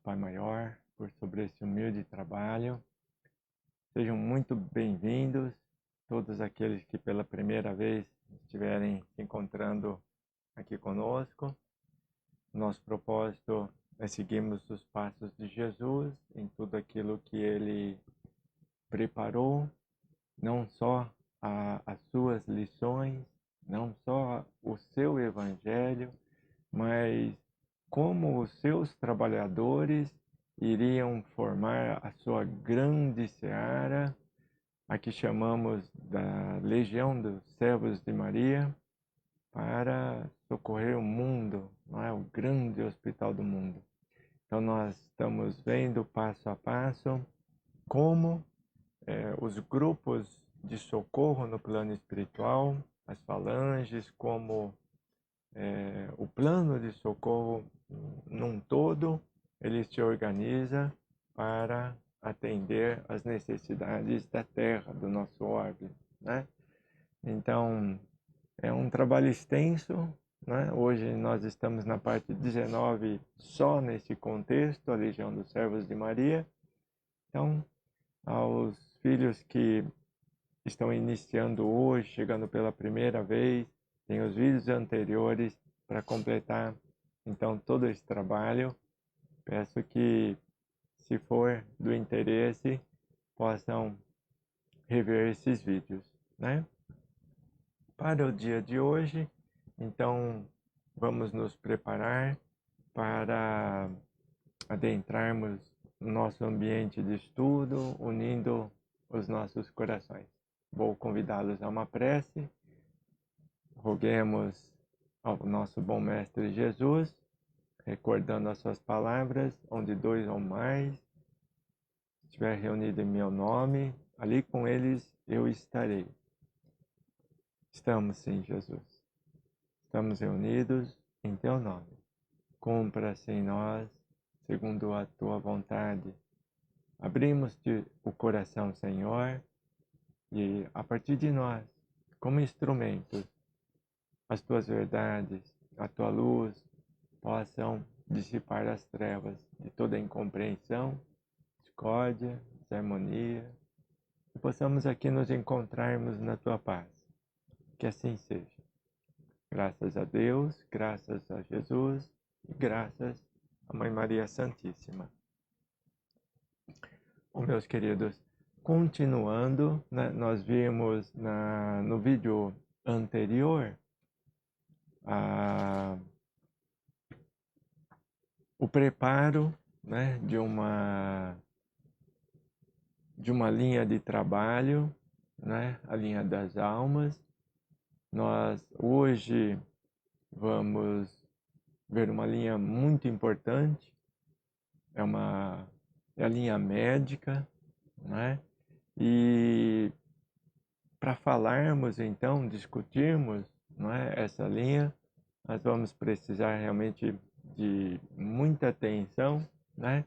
Pai Maior, por sobre esse humilde trabalho. Sejam muito bem-vindos todos aqueles que pela primeira vez estiverem se encontrando aqui conosco. Nosso propósito é seguirmos os passos de Jesus em tudo aquilo que Ele preparou, não só as suas lições, não só o seu Evangelho, mas como os seus trabalhadores iriam formar a sua grande seara, a que chamamos da Legião dos Servos de Maria, para socorrer o mundo, não é? O grande hospital do mundo. Então nós estamos vendo passo a passo como os grupos de socorro no plano espiritual, as falanges, como o plano de socorro num todo, ele se organiza para atender às necessidades da Terra, do nosso orbe, né? Então, é um trabalho extenso, né? Hoje nós estamos na parte 19 só nesse contexto, a Legião dos Servos de Maria. Então, aos filhos que estão iniciando hoje, chegando pela primeira vez, tem os vídeos anteriores para completar, então, todo esse trabalho. Peço que, se for do interesse, possam rever esses vídeos, né? Para o dia de hoje, então, vamos nos preparar para adentrarmos no nosso ambiente de estudo, unindo os nossos corações. Vou convidá-los a uma prece. Roguemos ao nosso bom Mestre Jesus, recordando as suas palavras, onde dois ou mais estiver reunido em meu nome, ali com eles eu estarei. Estamos sim, Jesus. Estamos reunidos em teu nome. Cumpra-se em nós, segundo a tua vontade. Abrimos-te o coração, Senhor, e a partir de nós, como instrumentos, as tuas verdades, a tua luz, possam dissipar as trevas de toda incompreensão, discórdia, desarmonia, e possamos aqui nos encontrarmos na tua paz. Que assim seja. Graças a Deus, graças a Jesus e graças a Mãe Maria Santíssima. Bom, meus queridos, continuando, né, nós vimos no vídeo anterior o preparo, né, de uma linha de trabalho, né, a linha das almas. Nós hoje vamos ver uma linha muito importante, é a linha médica, né? E para falarmos então, discutirmos, não é, essa linha, nós vamos precisar realmente de muita atenção, né?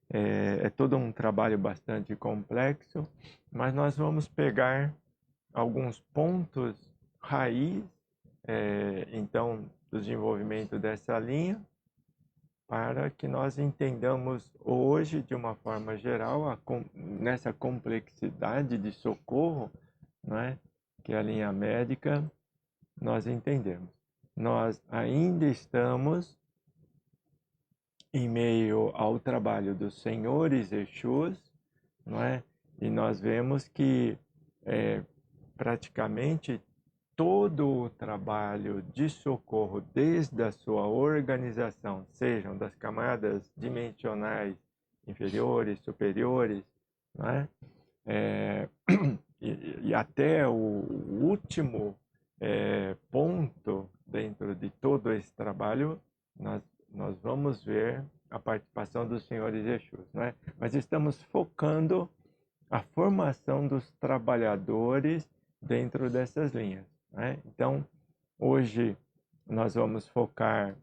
É todo um trabalho bastante complexo, mas nós vamos pegar alguns pontos raiz, então, do desenvolvimento dessa linha, para que nós entendamos hoje, de uma forma geral, nessa complexidade de socorro, né, que é a linha médica, nós entendemos. Nós ainda estamos em meio ao trabalho dos senhores Exus, não é? E nós vemos que praticamente todo o trabalho de socorro, desde a sua organização, sejam das camadas dimensionais inferiores, superiores, não é? E até o último ponto dentro de todo esse trabalho, nós vamos ver a participação dos senhores Exus, não é? Mas estamos focando a formação dos trabalhadores dentro dessas linhas, né? Então, hoje nós vamos focar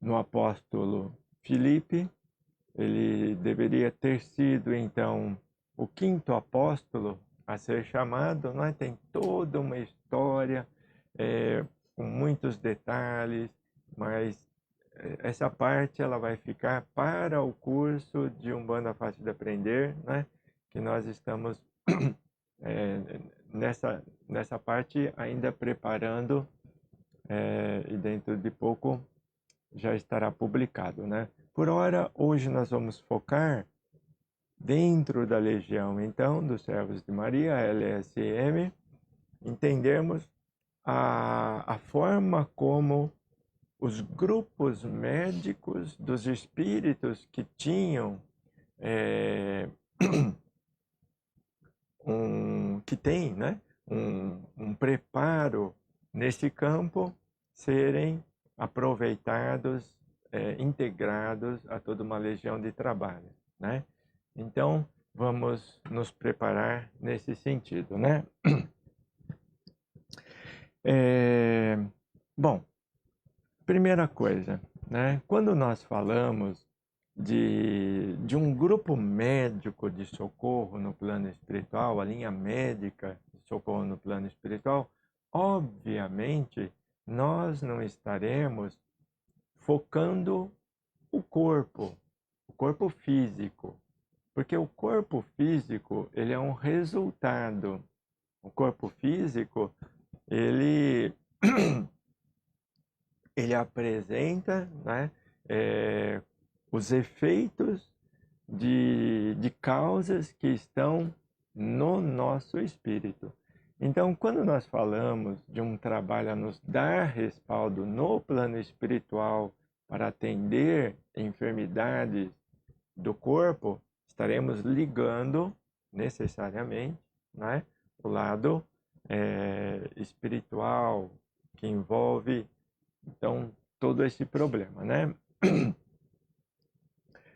no apóstolo Filipe. Ele deveria ter sido, então, o quinto apóstolo a ser chamado, não é? Tem toda uma história com muitos detalhes, mas essa parte ela vai ficar para o curso de Umbanda Fácil de Aprender, né? Que nós estamos nessa parte ainda preparando, e dentro de pouco já estará publicado, né? Por hora, hoje nós vamos focar dentro da Legião, então, dos Servos de Maria, LSM, entendermos a forma como os grupos médicos dos espíritos que tinham que tem, né, um preparo nesse campo, serem aproveitados, integrados a toda uma legião de trabalho, né? Então, vamos nos preparar nesse sentido, né? Bom, primeira coisa, né? Quando nós falamos de um grupo médico de socorro no plano espiritual, a linha médica de socorro no plano espiritual, obviamente nós não estaremos focando o corpo físico, porque o corpo físico ele é um resultado. O corpo físico ele apresenta, né, os efeitos de causas que estão no nosso espírito. Então, quando nós falamos de um trabalho a nos dar respaldo no plano espiritual para atender enfermidades do corpo, estaremos ligando necessariamente, né, o lado espiritual, que envolve, então, todo esse problema, né?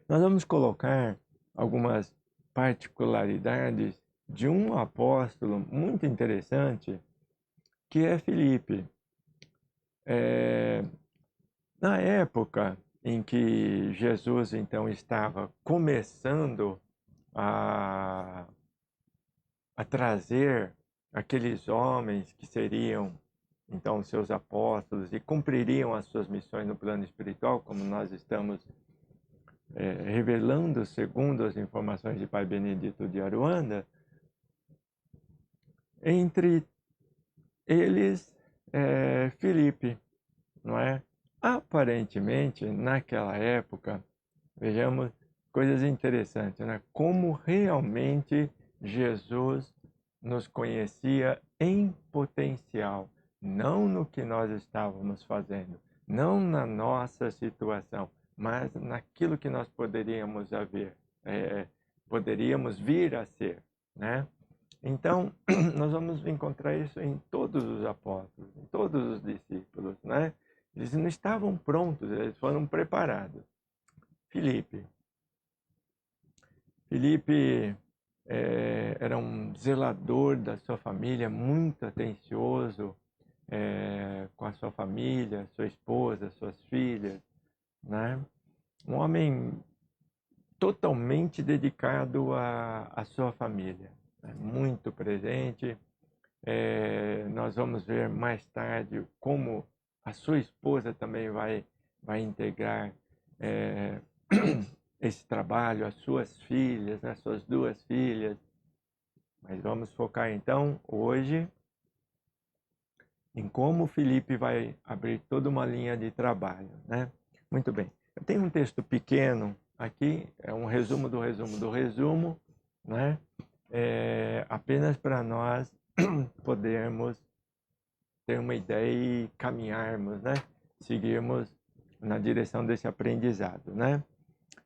Nós vamos colocar algumas particularidades de um apóstolo muito interessante, que é Filipe. Na época em que Jesus, então, estava começando a trazer aqueles homens que seriam, então, seus apóstolos e cumpririam as suas missões no plano espiritual, como nós estamos revelando segundo as informações de Pai Benedito de Aruanda, entre eles Filipe, não é? Aparentemente, naquela época, vejamos coisas interessantes, né? Como realmente Jesus nos conhecia em potencial, não no que nós estávamos fazendo, não na nossa situação, mas naquilo que nós poderíamos haver, poderíamos vir a ser, né? Então, nós vamos encontrar isso em todos os apóstolos, em todos os discípulos, né? Eles não estavam prontos, eles foram preparados. Filipe era um zelador da sua família, muito atencioso com a sua família, sua esposa, suas filhas, né? Um homem totalmente dedicado à sua família, né? Muito presente. Nós vamos ver mais tarde como a sua esposa também vai integrar esse trabalho, as suas filhas, as suas duas filhas. Mas vamos focar então hoje em como o Filipe vai abrir toda uma linha de trabalho, né? Muito bem. Eu tenho um texto pequeno aqui, é um resumo do resumo do resumo, né? Apenas para nós podermos ter uma ideia e caminharmos, né? Seguirmos na direção desse aprendizado, né?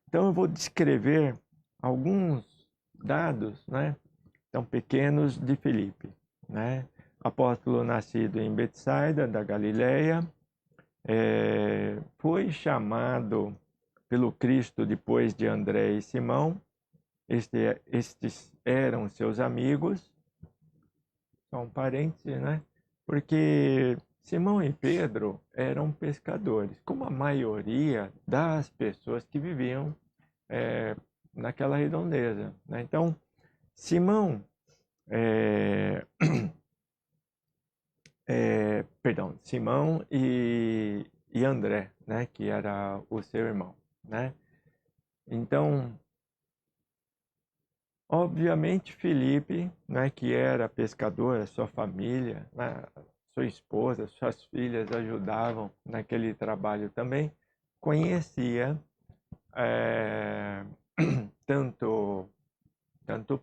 Então eu vou descrever alguns dados, né? Então, pequenos de Filipe, né? Apóstolo nascido em Betsaida, da Galileia, foi chamado pelo Cristo depois de André e Simão. Estes eram seus amigos. Só um parêntese, né? Porque Simão e Pedro eram pescadores, como a maioria das pessoas que viviam naquela redondeza, né? Então, Simão Simão e e André, né, que era o seu irmão, né? Então, obviamente, Filipe, né, que era pescador, sua família, né, sua esposa, suas filhas ajudavam naquele trabalho também, conhecia tanto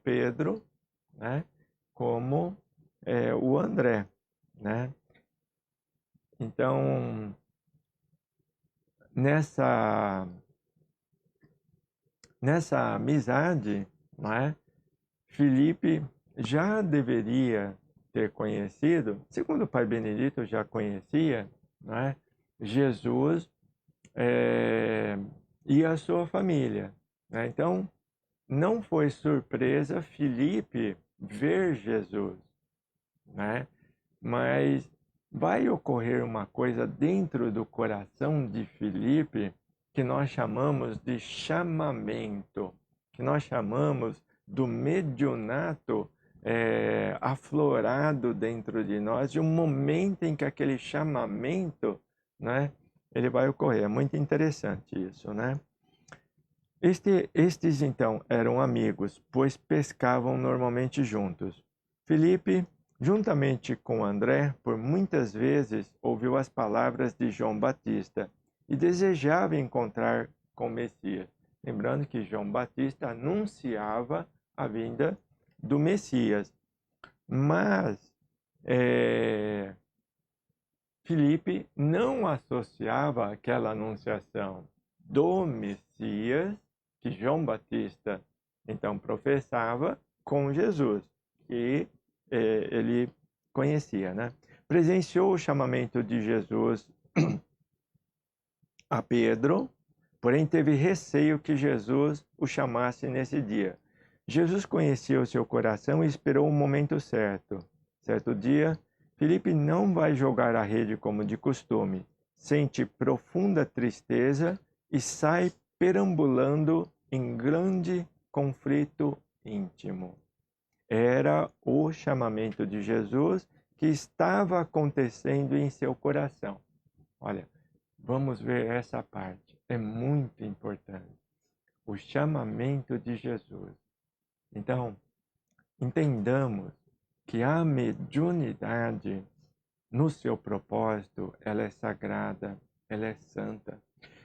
Pedro, né, como o André, né? Então, nessa amizade, né, Filipe já deveria ter conhecido, segundo o pai Benedito já conhecia, né, Jesus e a sua família, né? Então, não foi surpresa Filipe ver Jesus, né? Mas vai ocorrer uma coisa dentro do coração de Filipe que nós chamamos de chamamento, que nós chamamos do mediunato aflorado dentro de nós, de um momento em que aquele chamamento, né, ele vai ocorrer. É muito interessante isso, né? Estes, então, eram amigos, pois pescavam normalmente juntos. Filipe, juntamente com André, por muitas vezes ouviu as palavras de João Batista e desejava encontrar com o Messias. Lembrando que João Batista anunciava a vinda do Messias. Mas Filipe não associava aquela anunciação do Messias que João Batista então professava com Jesus, que ele conhecia, né? Presenciou o chamamento de Jesus a Pedro, porém teve receio que Jesus o chamasse nesse dia. Jesus conhecia o seu coração e esperou o momento certo. Certo dia, Filipe não vai jogar a rede como de costume, sente profunda tristeza e sai perambulando em grande conflito íntimo. Era o chamamento de Jesus que estava acontecendo em seu coração. Olha, vamos ver essa parte. É muito importante. O chamamento de Jesus. Então, entendamos que a mediunidade, no seu propósito, ela é sagrada, ela é santa.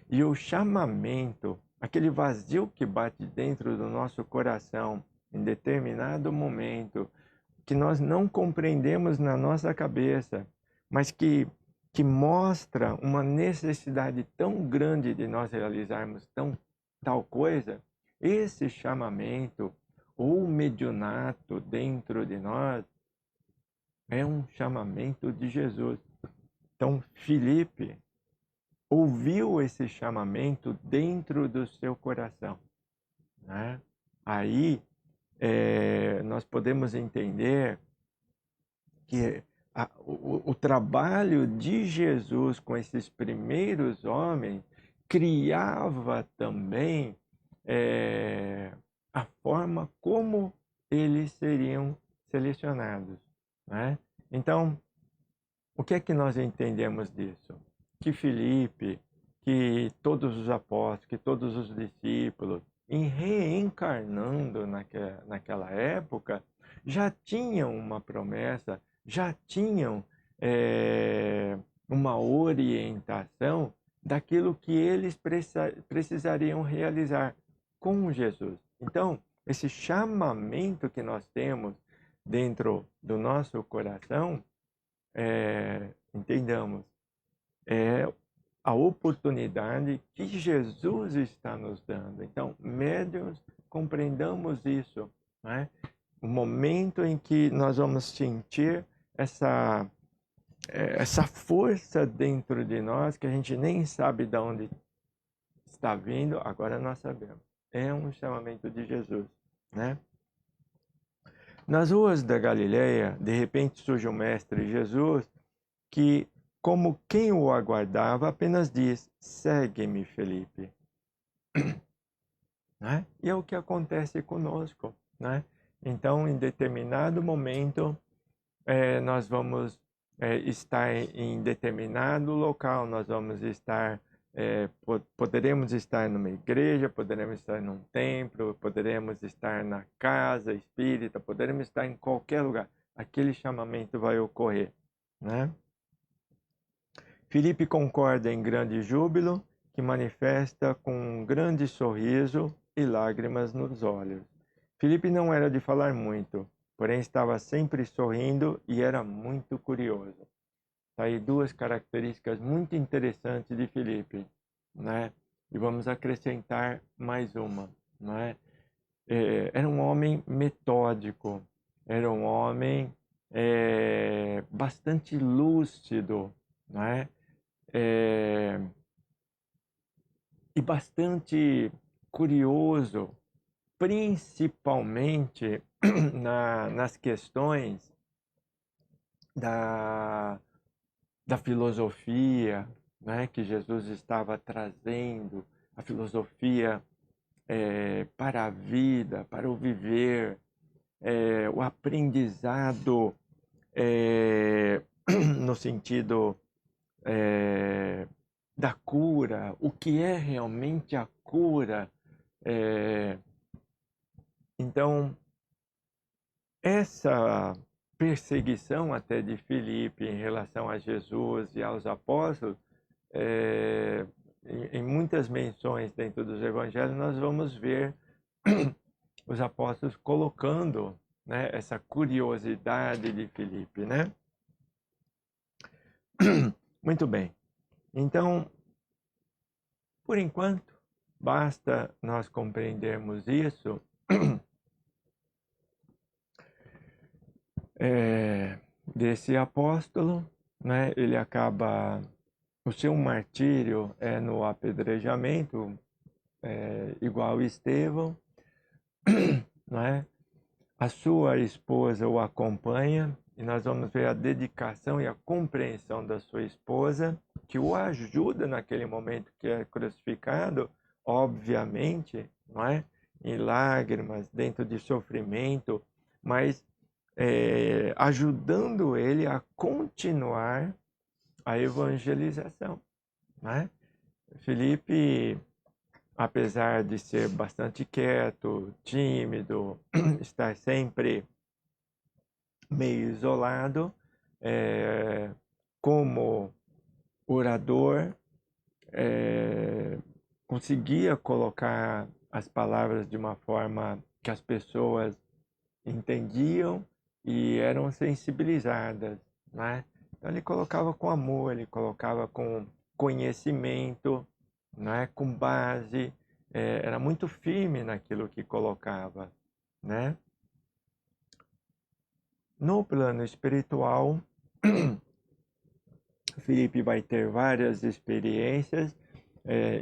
E o chamamento, aquele vazio que bate dentro do nosso coração em determinado momento, que nós não compreendemos na nossa cabeça, mas que mostra uma necessidade tão grande de nós realizarmos tal coisa, esse chamamento ou mediunato dentro de nós é um chamamento de Jesus. Então, Filipe ouviu esse chamamento dentro do seu coração, né? Aí nós podemos entender que o trabalho de Jesus com esses primeiros homens criava também a forma como eles seriam selecionados, né? Então, o que é que nós entendemos disso? Que Filipe, que todos os apóstolos, que todos os discípulos, em reencarnando naquela época, já tinham uma promessa, já tinham uma orientação daquilo que eles precisariam realizar com Jesus. Então, esse chamamento que nós temos dentro do nosso coração, entendamos, é a oportunidade que Jesus está nos dando. Então, médiuns, compreendamos isso, né? O momento em que nós vamos sentir essa força dentro de nós, que a gente nem sabe de onde está vindo, agora nós sabemos. É um chamamento de Jesus, né? Nas ruas da Galileia, de repente surge o Mestre Jesus, que, como quem o aguardava, apenas diz: segue-me, Felipe. Né? E é o que acontece conosco, né? Então, em determinado momento, nós vamos estar em determinado local, nós vamos estar, poderemos estar numa igreja, poderemos estar num templo, poderemos estar na casa espírita, poderemos estar em qualquer lugar. Aquele chamamento vai ocorrer, né? Filipe concorda em grande júbilo, que manifesta com um grande sorriso e lágrimas nos olhos. Filipe não era de falar muito, porém estava sempre sorrindo e era muito curioso. Tá aí duas características muito interessantes de Filipe, né? E vamos acrescentar mais uma, né? Era um homem metódico, era um homem bastante lúcido, né? E bastante curioso, principalmente nas questões da filosofia, né, que Jesus estava trazendo, a filosofia para a vida, para o viver, o aprendizado no sentido da cura, o que é realmente a cura. Então, essa perseguição até de Filipe em relação a Jesus e aos apóstolos, em muitas menções dentro dos evangelhos, nós vamos ver os apóstolos colocando, né, essa curiosidade de Filipe, né? Muito bem. Então, por enquanto, basta nós compreendermos isso. Desse apóstolo, né? Ele acaba, o seu martírio é no apedrejamento, igual Estevão, né? A sua esposa o acompanha e nós vamos ver a dedicação e a compreensão da sua esposa, que o ajuda naquele momento que é crucificado, obviamente, não é? Em lágrimas, dentro de sofrimento, mas ajudando ele a continuar a evangelização, né? Filipe, apesar de ser bastante quieto, tímido, estar sempre meio isolado, como orador, conseguia colocar as palavras de uma forma que as pessoas entendiam e eram sensibilizadas, né? Então ele colocava com amor, ele colocava com conhecimento, né? Com base, era muito firme naquilo que colocava, né? No plano espiritual, Filipe vai ter várias experiências,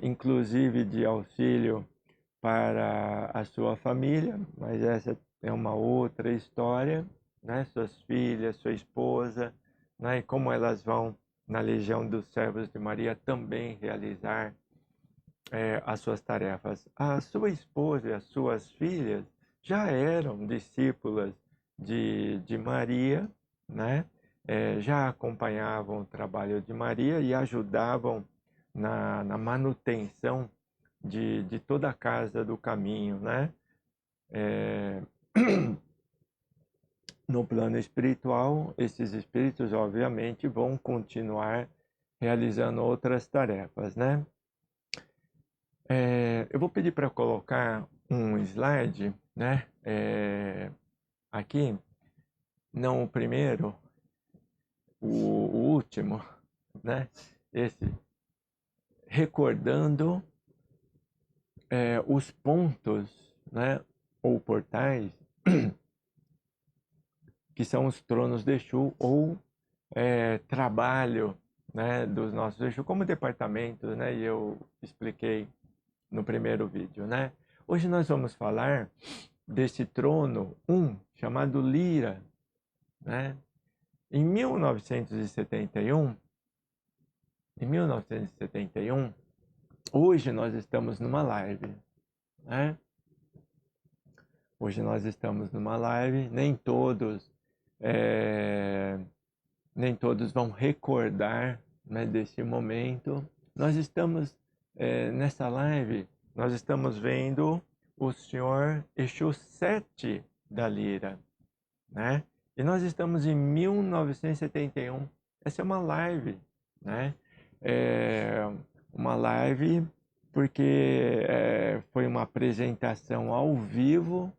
inclusive de auxílio para a sua família, mas essa é uma outra história, né? Suas filhas, sua esposa, né? E como elas vão na Legião dos Servos de Maria também realizar as suas tarefas. A sua esposa e as suas filhas já eram discípulas de Maria, né? Já acompanhavam o trabalho de Maria e ajudavam na manutenção de toda a casa do caminho, né? No plano espiritual, esses espíritos, obviamente, vão continuar realizando outras tarefas, né? Eu vou pedir para colocar um slide, né? Aqui, não o primeiro, o último, né? Esse, recordando os pontos, né? Ou portais que são os tronos de Exu ou trabalho, né, dos nossos Exu como departamentos, né? E eu expliquei no primeiro vídeo, né? Hoje nós vamos falar desse trono chamado Lira, né? Em 1971, hoje nós estamos numa live, né? Hoje nós estamos numa live, nem todos nem todos vão recordar, né, desse momento. Nós estamos, nessa live, nós estamos vendo o Senhor Exu 7 da Lira, né? E nós estamos em 1971. Essa é uma live, né? Uma live porque foi uma apresentação ao vivo,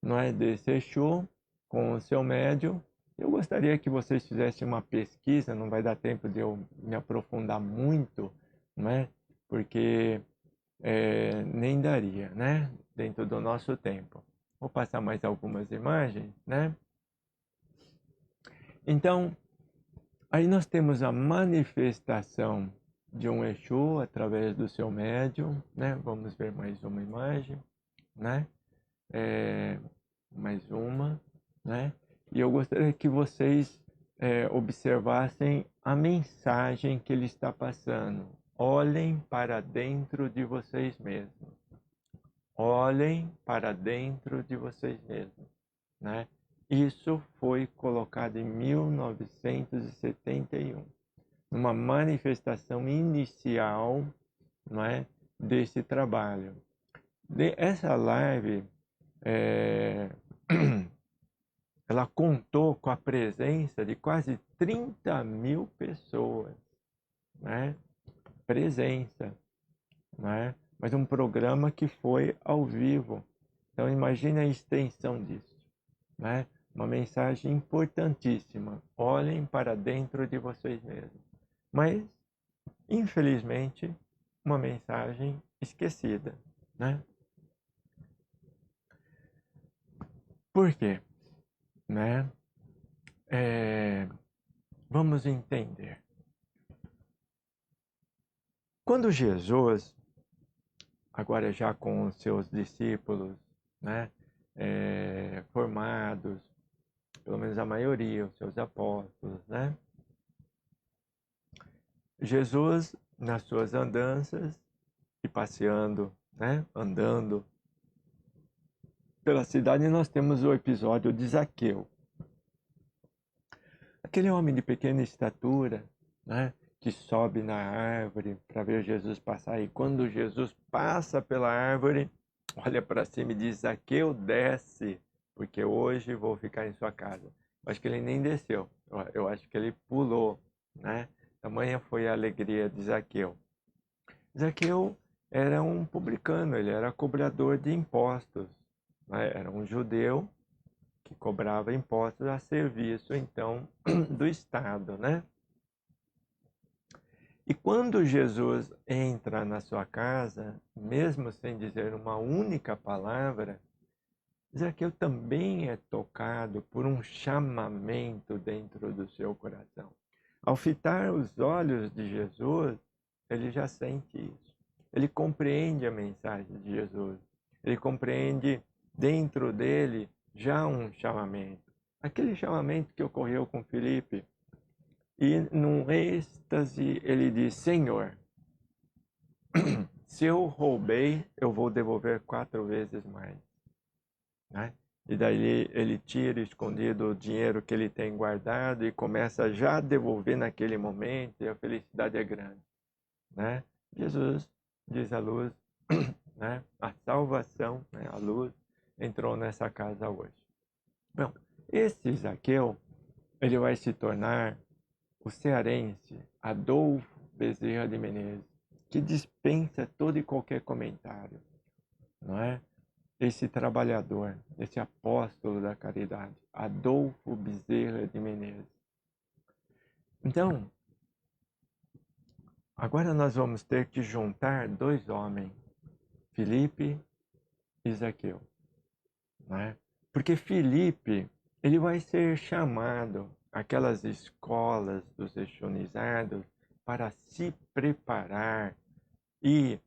não é, desse Exu com o seu médium. Eu gostaria que vocês fizessem uma pesquisa, não vai dar tempo de eu me aprofundar muito, né? Porque nem daria, né? Dentro do nosso tempo. Vou passar mais algumas imagens, né? Então, aí nós temos a manifestação de um Exu através do seu médium, né? Vamos ver mais uma imagem, né? Mais uma, né? E eu gostaria que vocês observassem a mensagem que ele está passando. Olhem para dentro de vocês mesmos. Olhem para dentro de vocês mesmos, né? Isso foi colocado em 1971, numa manifestação inicial, não é, desse trabalho. Essa live, ela contou com a presença de quase 30.000 pessoas, né? Presença, né? Mas um programa que foi ao vivo. Então imagine a extensão disso, né? Uma mensagem importantíssima. Olhem para dentro de vocês mesmos. Mas, infelizmente, uma mensagem esquecida, né? Por quê? Né? Vamos entender. Quando Jesus, agora já com os seus discípulos, né, formados, pelo menos a maioria, os seus apóstolos, né? Jesus, nas suas andanças e passeando, né, andando pela cidade, nós temos o episódio de Zaqueu. Aquele homem de pequena estatura, né, que sobe na árvore para ver Jesus passar. E quando Jesus passa pela árvore, olha para cima e diz: Zaqueu, desce, porque hoje vou ficar em sua casa. Eu acho que ele nem desceu, eu acho que ele pulou, né? Tamanha foi a alegria de Zaqueu. Zaqueu era um publicano, ele era cobrador de impostos, né? Era um judeu que cobrava impostos a serviço, então, do Estado, né? E quando Jesus entra na sua casa, mesmo sem dizer uma única palavra, Zaqueu também é tocado por um chamamento dentro do seu coração. Ao fitar os olhos de Jesus, ele já sente isso. Ele compreende a mensagem de Jesus. Ele compreende dentro dele já um chamamento. Aquele chamamento que ocorreu com Filipe. E num êxtase ele diz: Senhor, se eu roubei, eu vou devolver 4 vezes mais. Né? E daí ele tira escondido o dinheiro que ele tem guardado e começa já a devolver naquele momento, e a felicidade é grande. Né? Jesus, diz a luz, né? A salvação, né? A luz, entrou nessa casa hoje. Bom, esse Zaqueu, ele vai se tornar o cearense Adolfo Bezerra de Menezes, que dispensa todo e qualquer comentário, não é? Esse trabalhador, esse apóstolo da caridade, Adolfo Bezerra de Menezes. Então, agora nós vamos ter que juntar 2 homens, Filipe e Zaqueu, né? Porque Filipe, ele vai ser chamado àquelas escolas dos exunizados para se preparar e,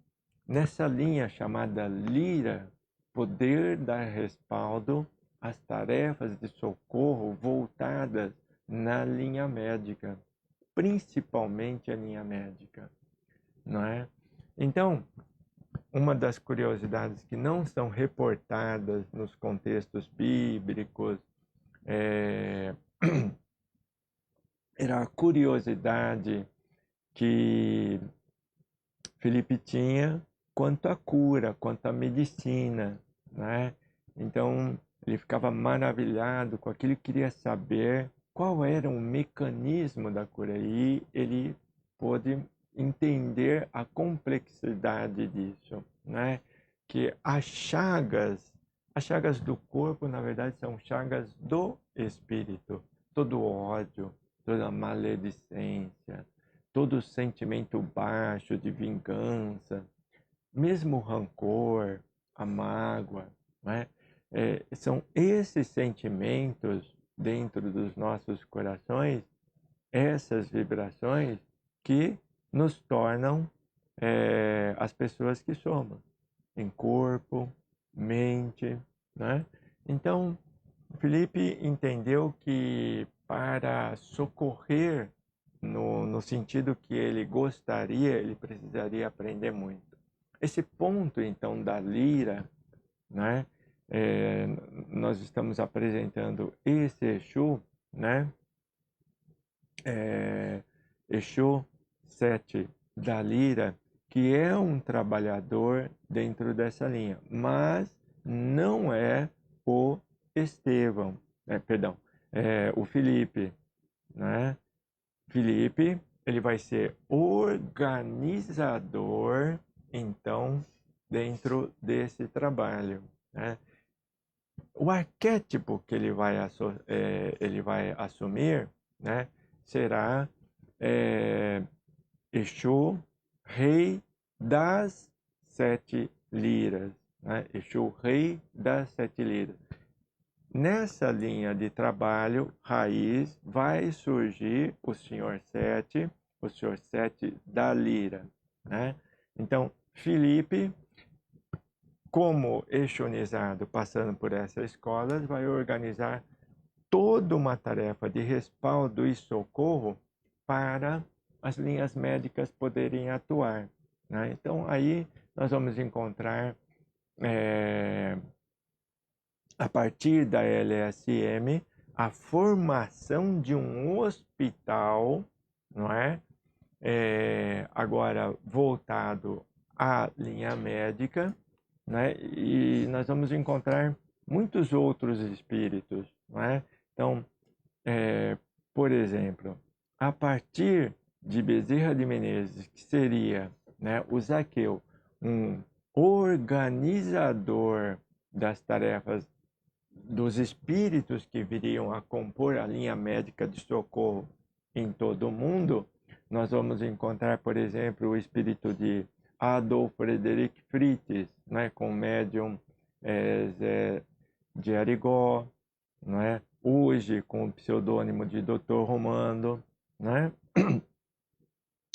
nessa linha chamada Lira, poder dar respaldo às tarefas de socorro voltadas na linha médica, principalmente a linha médica, não é? Então, uma das curiosidades que não são reportadas nos contextos bíblicos era a curiosidade que Felipe tinha quanto à cura, quanto à medicina, né? Então, ele ficava maravilhado com aquilo, queria saber qual era o mecanismo da cura. E ele pôde entender a complexidade disso, né? Que as chagas do corpo, na verdade, são chagas do espírito. Todo ódio, toda maledicência, todo sentimento baixo de vingança, mesmo o rancor, a mágoa, né? São esses sentimentos dentro dos nossos corações, essas vibrações que nos tornam as pessoas que somos, em corpo, mente, né? Então, Felipe entendeu que para socorrer no sentido que ele gostaria, ele precisaria aprender muito. Esse ponto, então, da lira, né? Nós estamos apresentando esse Exu, né? Exu 7 da lira, que é um trabalhador dentro dessa linha, mas não é o Estevão, perdão, o Felipe, né? Felipe, ele vai ser organizador, então, dentro desse trabalho, né? O arquétipo que ele vai assumir, né, será Exu, rei das 7 liras, né? Exu, rei das 7 liras. Nessa linha de trabalho raiz vai surgir o Senhor 7 da lira, né? Então, Felipe, como exunizado, passando por essas escolas, vai organizar toda uma tarefa de respaldo e socorro para as linhas médicas poderem atuar, né? Então, aí nós vamos encontrar a partir da LSM, a formação de um hospital, não é? Agora voltado à linha médica, né? E nós vamos encontrar muitos outros espíritos, não é? Então, por exemplo, a partir de Bezerra de Menezes, que seria, né, o Zaqueu, um organizador das tarefas dos espíritos que viriam a compor a linha médica de socorro em todo o mundo, nós vamos encontrar, por exemplo, o espírito de Adolf Frederick Fritz, né, com o médium Zé de Arigó, né, hoje com o pseudônimo de Dr. Romano, né?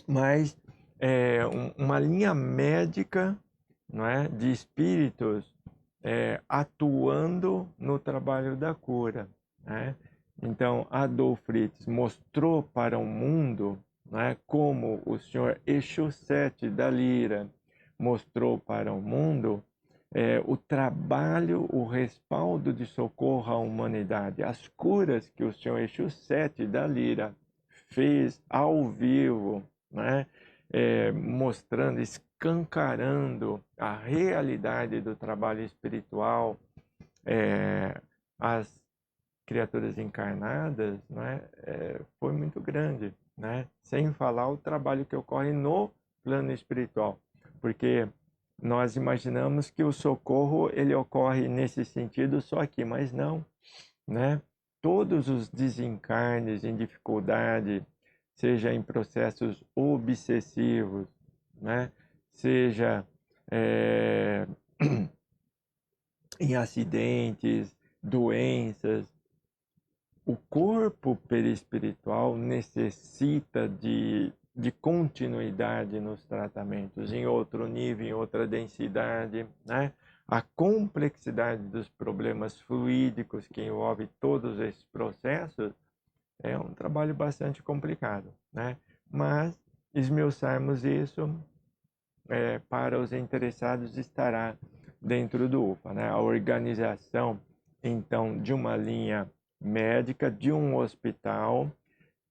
Mas uma linha médica, não é, de espíritos atuando no trabalho da cura, né? Então, Adolf Fritz mostrou para o mundo, né, como o senhor Exu 7 da lira mostrou para o mundo o trabalho, o respaldo de socorro à humanidade, as curas que o senhor Exu 7 da lira fez ao vivo, né? Mostrando, escancarando a realidade do trabalho espiritual, as criaturas encarnadas, né? Foi muito grande, né? Sem falar o trabalho que ocorre no plano espiritual, porque nós imaginamos que o socorro ele ocorre nesse sentido só aqui, mas não, né? Todos os desencarnes em dificuldade, seja em processos obsessivos, né? Seja em acidentes, doenças, o corpo perispiritual necessita de continuidade nos tratamentos, em outro nível, em outra densidade, né? A complexidade dos problemas fluídicos que envolve todos esses processos é um trabalho bastante complicado, né? Mas esmiuçarmos isso para os interessados estará dentro do UFA, né? A organização, então, de uma linha médica, de um hospital,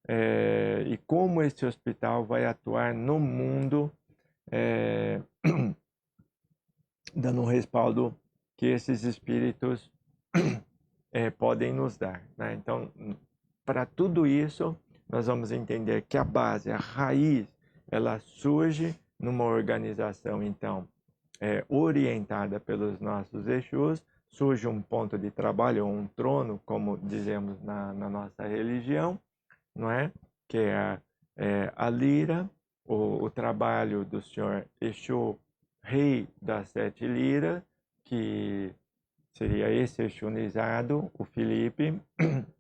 e como esse hospital vai atuar no mundo, dando um respaldo que esses espíritos podem nos dar, né? Então, para tudo isso, nós vamos entender que a base, a raiz, ela surge numa organização, então, orientada pelos nossos Exus, surge um ponto de trabalho, um trono, como dizemos na nossa religião, não é? Que é a lira, o trabalho do senhor Exu, rei das 7 liras, que seria esse exunizado, o Felipe,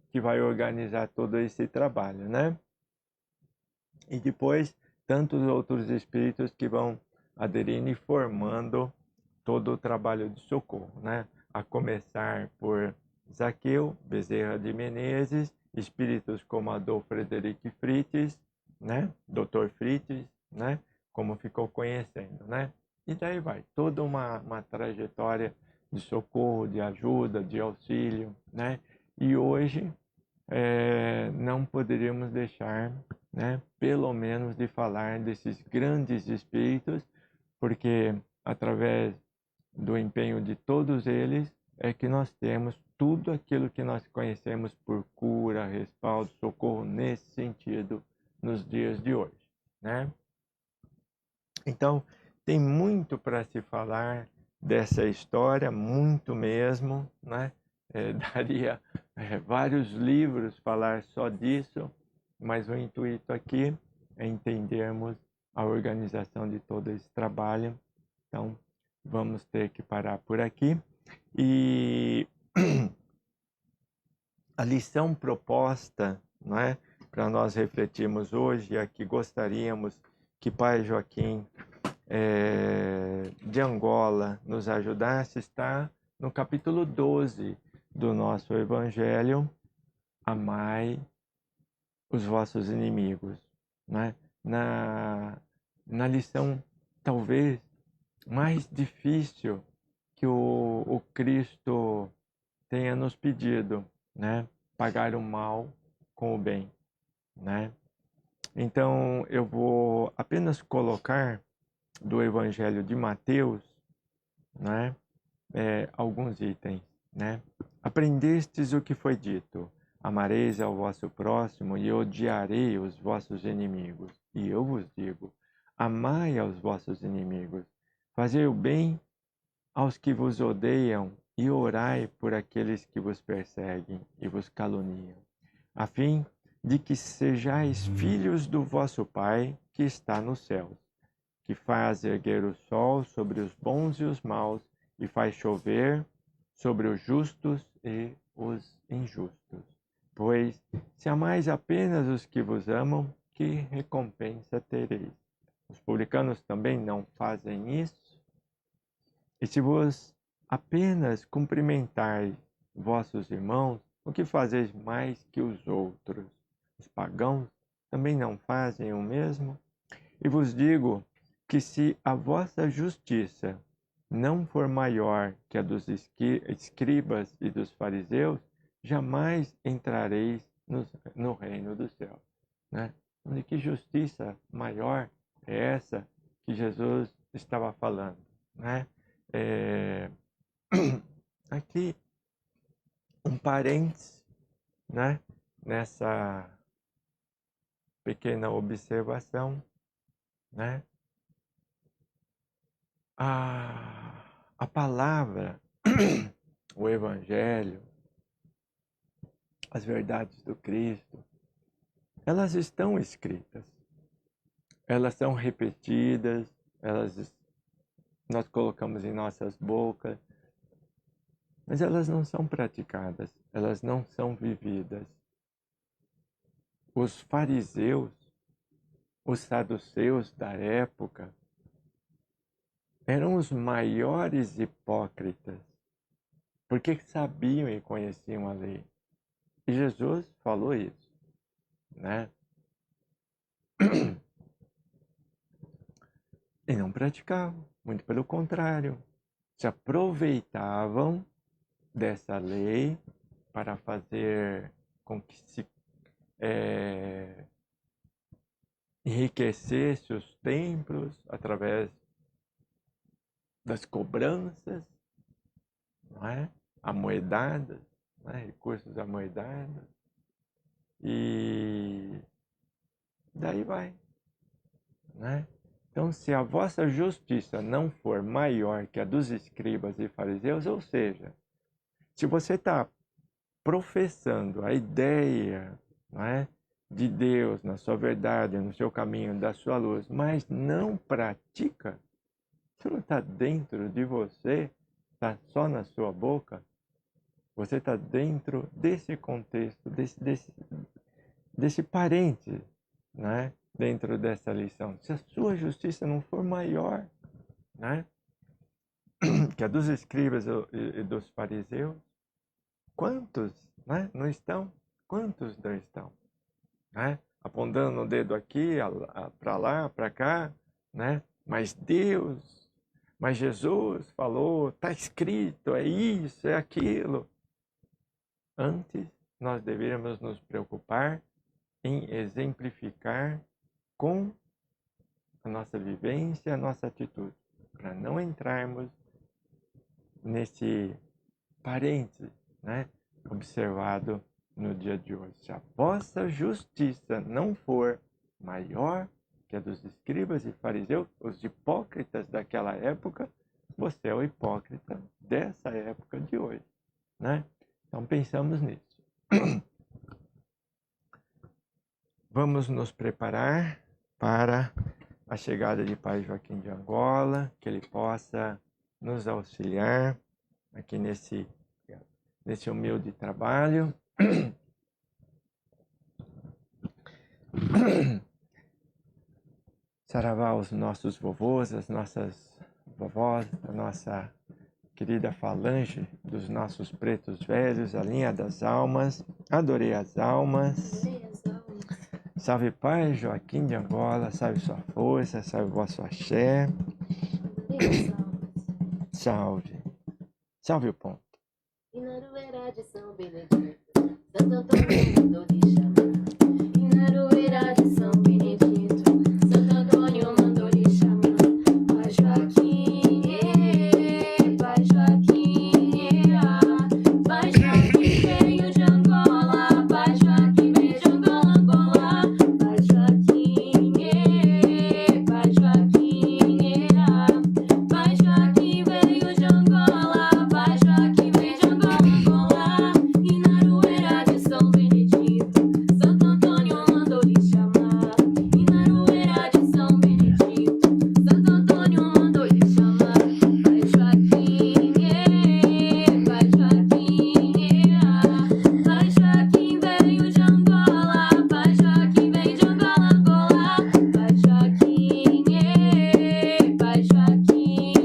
que vai organizar todo esse trabalho, né? E depois, tantos outros espíritos que vão aderindo e formando todo o trabalho de socorro, né? A começar por Zaqueu, Bezerra de Menezes, espíritos como Adolfo Frederic Fritz, né? Dr. Fritz, né? Como ficou conhecendo, né? E daí vai, toda uma trajetória de socorro, de ajuda, de auxílio, né? E hoje não poderíamos deixar, né, pelo menos de falar desses grandes espíritos, porque através do empenho de todos eles é que nós temos tudo aquilo que nós conhecemos por cura, respaldo, socorro nesse sentido nos dias de hoje, né? Então, tem muito para se falar dessa história, muito mesmo, né? Daria vários livros falar só disso, mas o intuito aqui é entendermos a organização de todo esse trabalho. Então, vamos ter que parar por aqui. E a lição proposta, não é, para nós refletirmos hoje, a que gostaríamos que Pai Joaquim de Angola nos ajudasse, está no capítulo 12 do nosso Evangelho, amai os vossos inimigos, né? Na lição talvez mais difícil que o Cristo tenha nos pedido, né? Pagar o mal com o bem, né? Então eu vou apenas colocar do Evangelho de Mateus, né? Alguns itens, né? Aprendestes o que foi dito: amareis ao vosso próximo e odiarei os vossos inimigos. E eu vos digo: amai aos vossos inimigos, fazei o bem aos que vos odeiam e orai por aqueles que vos perseguem e vos caluniam, a fim de que sejais filhos do vosso Pai que está nos céus, que faz erguer o sol sobre os bons e os maus e faz chover sobre os justos e os injustos. Pois, se amais apenas os que vos amam, que recompensa tereis? Os publicanos também não fazem isso? E se vos apenas cumprimentais vossos irmãos, o que fazeis mais que os outros? Os pagãos também não fazem o mesmo? E vos digo que se a vossa justiça não for maior que a dos escribas e dos fariseus, jamais entrareis no reino dos céus, né? De que justiça maior é essa que Jesus estava falando, né? Aqui um parênteses, né? Nessa pequena observação, né? A palavra, o Evangelho, as verdades do Cristo, elas estão escritas, elas são repetidas, nós colocamos em nossas bocas, mas elas não são praticadas, elas não são vividas. Os fariseus, os saduceus da época, eram os maiores hipócritas, porque sabiam e conheciam a lei. E Jesus falou isso, né? E não praticavam, muito pelo contrário, se aproveitavam dessa lei para fazer com que se enriquecer seus templos através das cobranças, não é? Amoedadas, não é? Recursos amoedados. E daí vai, né? Então, se a vossa justiça não for maior que a dos escribas e fariseus, ou seja, se você está professando a ideia, não é, de Deus na sua verdade, no seu caminho, da sua luz, mas não pratica, isso não está dentro de você, está só na sua boca, você está dentro desse contexto, desse parente, né? Dentro dessa lição. Se a sua justiça não for maior, né? Que a dos escribas e dos fariseus, quantos, né? Não estão? Quantos não estão? Né? Apontando o dedo aqui, para lá, para cá, né? Mas Deus, mas Jesus falou, está escrito, é isso, é aquilo. Antes, nós deveríamos nos preocupar em exemplificar com a nossa vivência, a nossa atitude, para não entrarmos nesse parênteses, né, observado no dia de hoje. Se a vossa justiça não for maior que a dos escribas e fariseus, os hipócritas daquela época, você é o hipócrita dessa época de hoje, né? Então pensamos nisso. Vamos nos preparar para a chegada de Pai Joaquim de Angola, que ele possa nos auxiliar aqui nesse humilde trabalho. Saravá aos nossos vovôs, as nossas vovós, a nossa querida falange dos nossos pretos velhos, a linha das almas. Adorei as almas. Salve Pai Joaquim de Angola, salve sua força, salve vosso axé. Salve. Salve o ponto. Inaruerá de São Benedito, Santo Antônio mandou lhe chamar. Inaruerá de São Benedito, Santo Antônio mandou lhe chamar. Pai Joaquim, Pai Joaquim, Pai Joaquim veio de Angola, Pai Joaquim veio de Angola, Angola. Pai Joaquim, Pai Joaquim, Pai Joaquim veio de Angola, Pai Joaquim veio de Angola, Angola. Inaruerá de São Benedito, Santo Antônio mandou lhe chamar. Inaruerá de São Benedito, Santo Antônio mandou lhe chamar. Pai Joaquim, Pai Joaquim, Pai Joaquim veio de Angola, Pai Joaquim veio de Angola, Angola. Pai Joaquim, Pai Joaquim,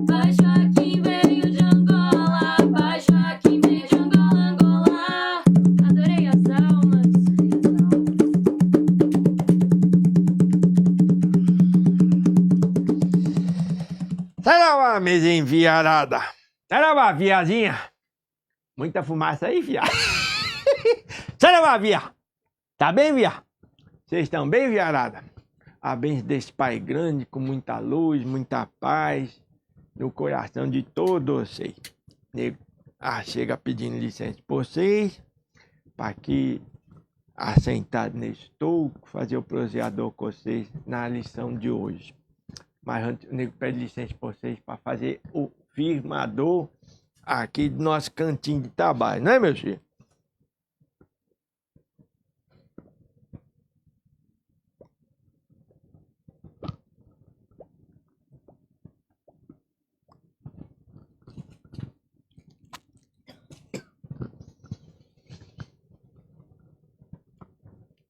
Pai Joaquim veio de Angola, Pai Joaquim veio de Angola, Angola. Adorei as almas. Saravá, mesa enviarada. Saravá, viazinha. Muita fumaça aí, viado. Saravá, via. Tá bem, via? Vocês estão bem, viarada? A bênção desse Pai grande, com muita luz, muita paz, no coração de todos vocês. Nego, chega pedindo licença por vocês, para aqui, assentado nesse tolco, fazer o proseador com vocês na lição de hoje. Mas antes, o nego pede licença para vocês para fazer o firmador aqui do nosso cantinho de trabalho, não é, meu filho?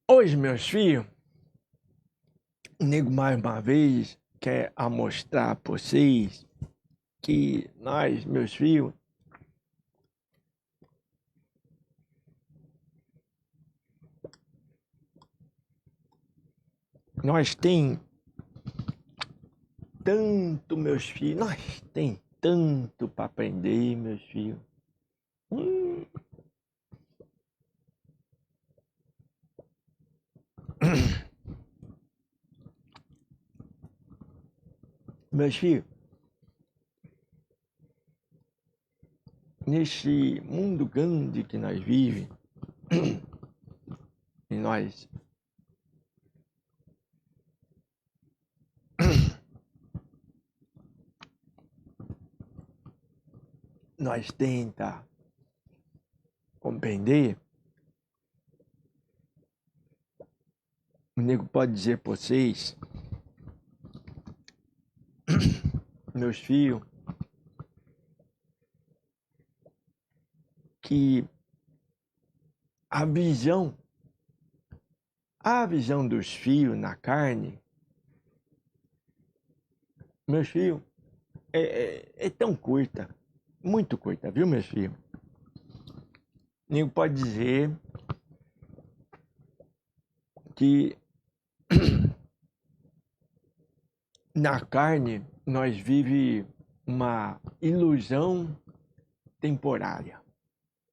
Hoje, meus filhos, o nego mais uma vez quer mostrar para vocês que nós, meus filhos, nós tem tanto, meus filhos, nós tem tanto para aprender, meus filhos. Meus filhos, nesse mundo grande que nós vivemos, e nós tenta compreender, o nego pode dizer para vocês, meus filhos, que a visão dos filhos na carne, meus filhos, é tão curta, muito curta, viu, meus filhos? Nego pode dizer que na carne nós vivemos uma ilusão temporária,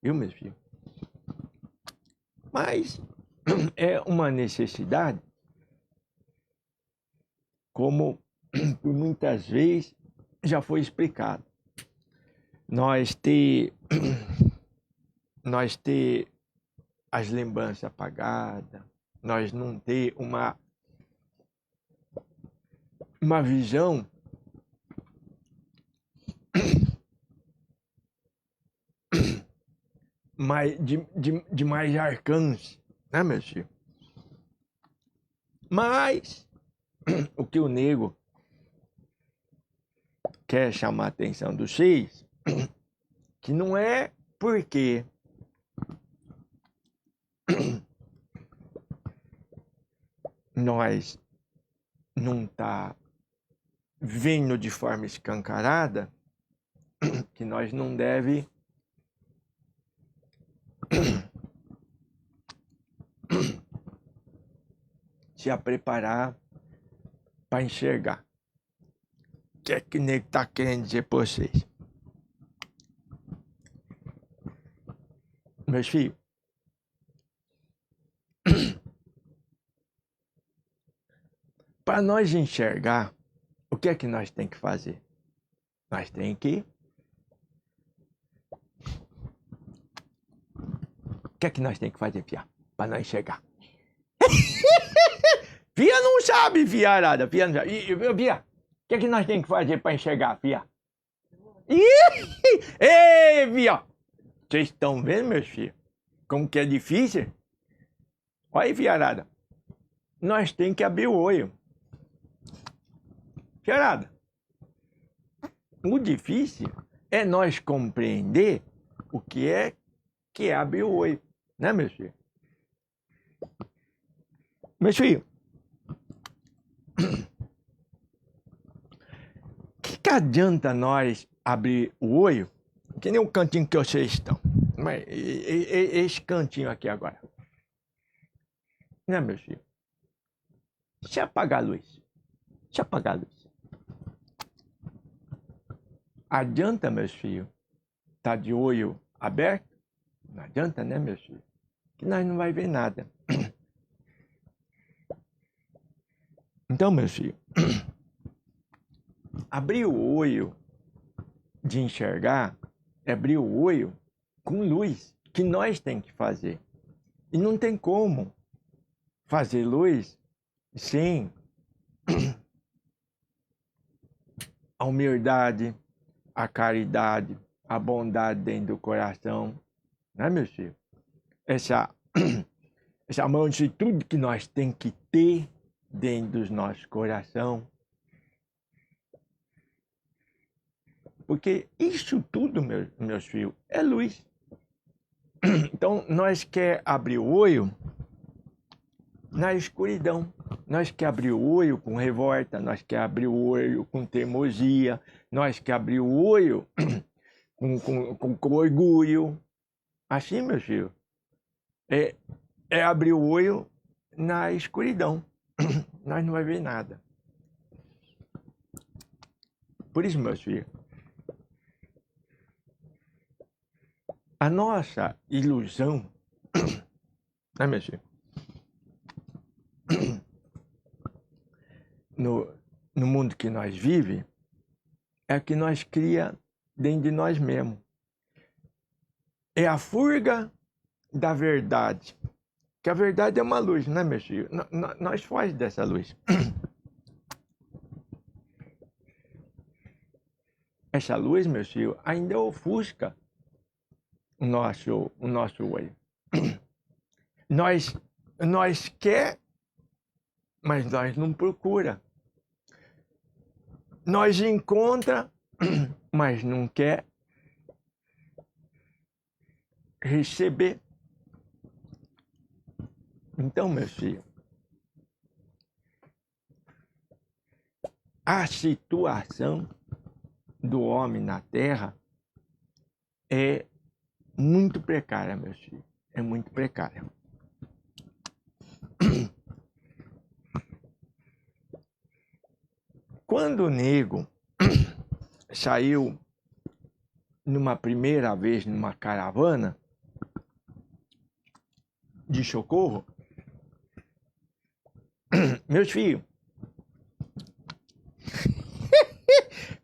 viu, meus filhos? Mas é uma necessidade, como por muitas vezes já foi explicado. Nós ter as lembranças apagadas, nós não ter uma visão de mais arcanos, né, meu filho? Mas o que o nego quer chamar a atenção dos seis, que não é porque nós não tá vendo de forma escancarada, que nós não deve se preparar para enxergar. O que é que o nego está querendo dizer para vocês? Meus filhos, para nós enxergar, o que é que nós tem que fazer? Nós tem que... O que é que nós tem que fazer, fia? Para nós enxergar. Fia não sabe, fiarada. Fia não sabe. Fia, o que é que nós tem que fazer para enxergar, fia? Ei, fia! Vocês estão vendo, meus filhos? Como que é difícil? Olha aí, fiarada. Nós tem que abrir o olho. Fiarada, o difícil é nós compreender o que é abrir o olho, né, meus filhos? Meus filhos, que adianta nós abrir o olho, que nem o cantinho que vocês estão, mas esse cantinho aqui agora, né, meus filhos? Deixa eu apagar a luz. Deixa eu apagar a luz. Adianta, meus filhos, tá de olho aberto? Não adianta, né, meus filhos? Que nós não vai ver nada. Então, meus filhos, abrir o olho de enxergar é abrir o olho com luz, que nós tem que fazer. E não tem como fazer luz sem a humildade, a caridade, a bondade dentro do coração, né, meus filhos? Essa magnitude que nós temos que ter dentro dos nossos corações. Porque isso tudo, meus filhos, é luz. Então, nós quer abrir o olho na escuridão. Nós quer abrir o olho com revolta, nós quer abrir o olho com teimosia, nós quer abrir o olho com orgulho. Assim, meu filho, é abrir o olho na escuridão. Nós não vai ver nada. Por isso, meus filhos, a nossa ilusão, né, meu filho? que nós vivemos é o que nós cria dentro de nós mesmos. É a furga da verdade. Que a verdade é uma luz, né, meu filho? Nós faz dessa luz. Essa luz, meu filho, ainda ofusca o nosso olho. Nós quer, mas nós não procura. Nós encontra, mas não quer receber. Então, meu filho, a situação do homem na Terra é muito precária, meu filho. É muito precária. Quando o nego saiu numa primeira vez numa caravana de socorro, meus filhos,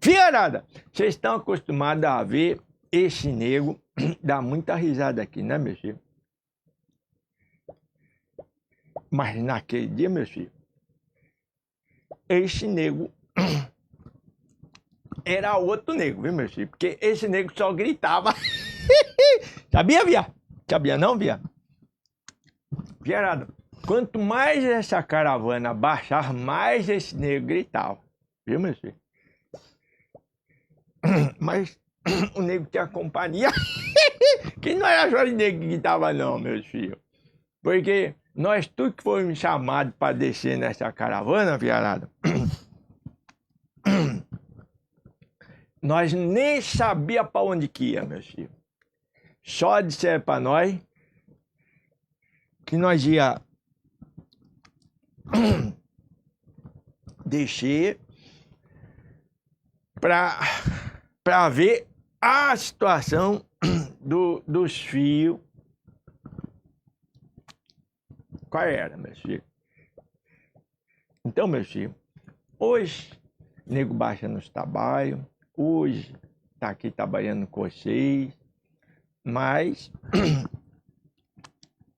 filharada, vocês estão acostumados a ver esse nego dar muita risada aqui, né, meus filhos? Mas naquele dia, meus filhos, esse nego era outro nego, viu, meus filhos? Porque esse nego só gritava. Sabia, via? Sabia não, via? Fiarada, quanto mais essa caravana baixar, mais esse nego gritava. Viu, meus filhos? Mas o nego tinha companhia. Que não era só de nego que gritava, não, meus filhos. Porque nós tudo que fomos chamados para descer nessa caravana, fiarada, nós nem sabia para onde que ia, meus filhos. Só disseram para nós que nós ia descer para ver a situação dos fios. Qual era, meus filhos? Então, meus filhos, hoje, nego baixa nos trabalhos, hoje tá aqui trabalhando com vocês, mas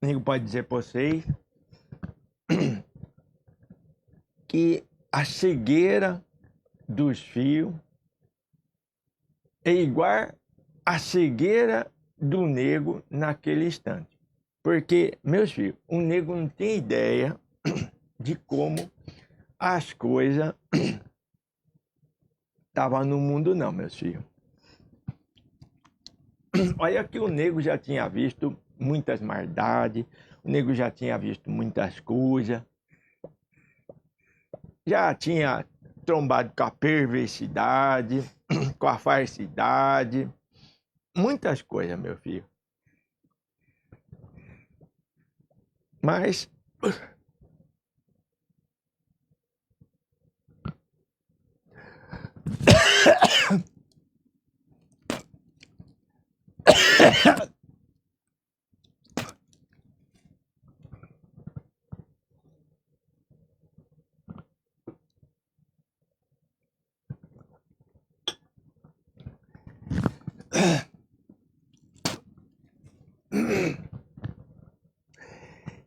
nego pode dizer para vocês que a cegueira dos fios é igual à cegueira do nego naquele instante. Porque, meus filhos, o nego não tem ideia de como as coisas estavam no mundo, não, meus filhos. Olha que o nego já tinha visto muitas maldades, o nego já tinha visto muitas coisas, já tinha trombado com a perversidade, com a falsidade, muitas coisas, meu filho. Mas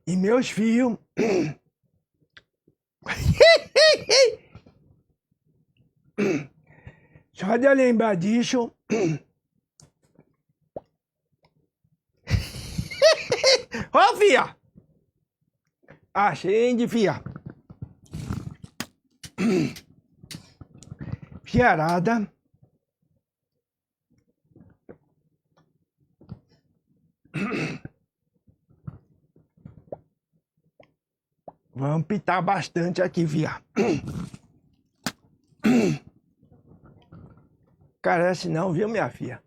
e meus filhos só de eu lembrar disso ó, fia, acende, fia, fiarada. Vamos pitar bastante aqui, fia. Carece não, viu, minha filha?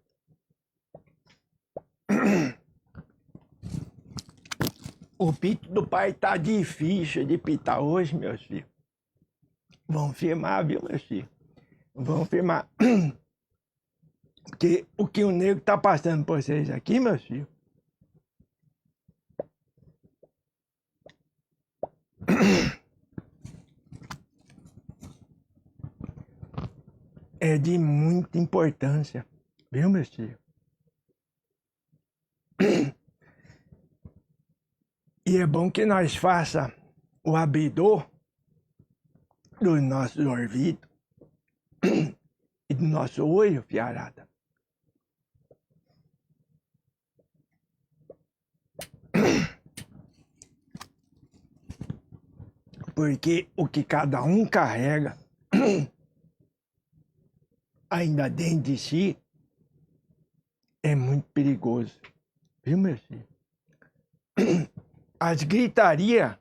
O pito do pai tá difícil de pitar hoje, meus filhos. Vão firmar, viu, meus filhos? Vão firmar. Porque o que o nego tá passando por vocês aqui, meus filhos, é de muita importância, viu, meus filhos? E é bom que nós faça o abridor dos nossos ouvidos e do nosso olho, fiarada. Porque o que cada um carrega ainda dentro de si é muito perigoso, viu, meu filho? As gritarias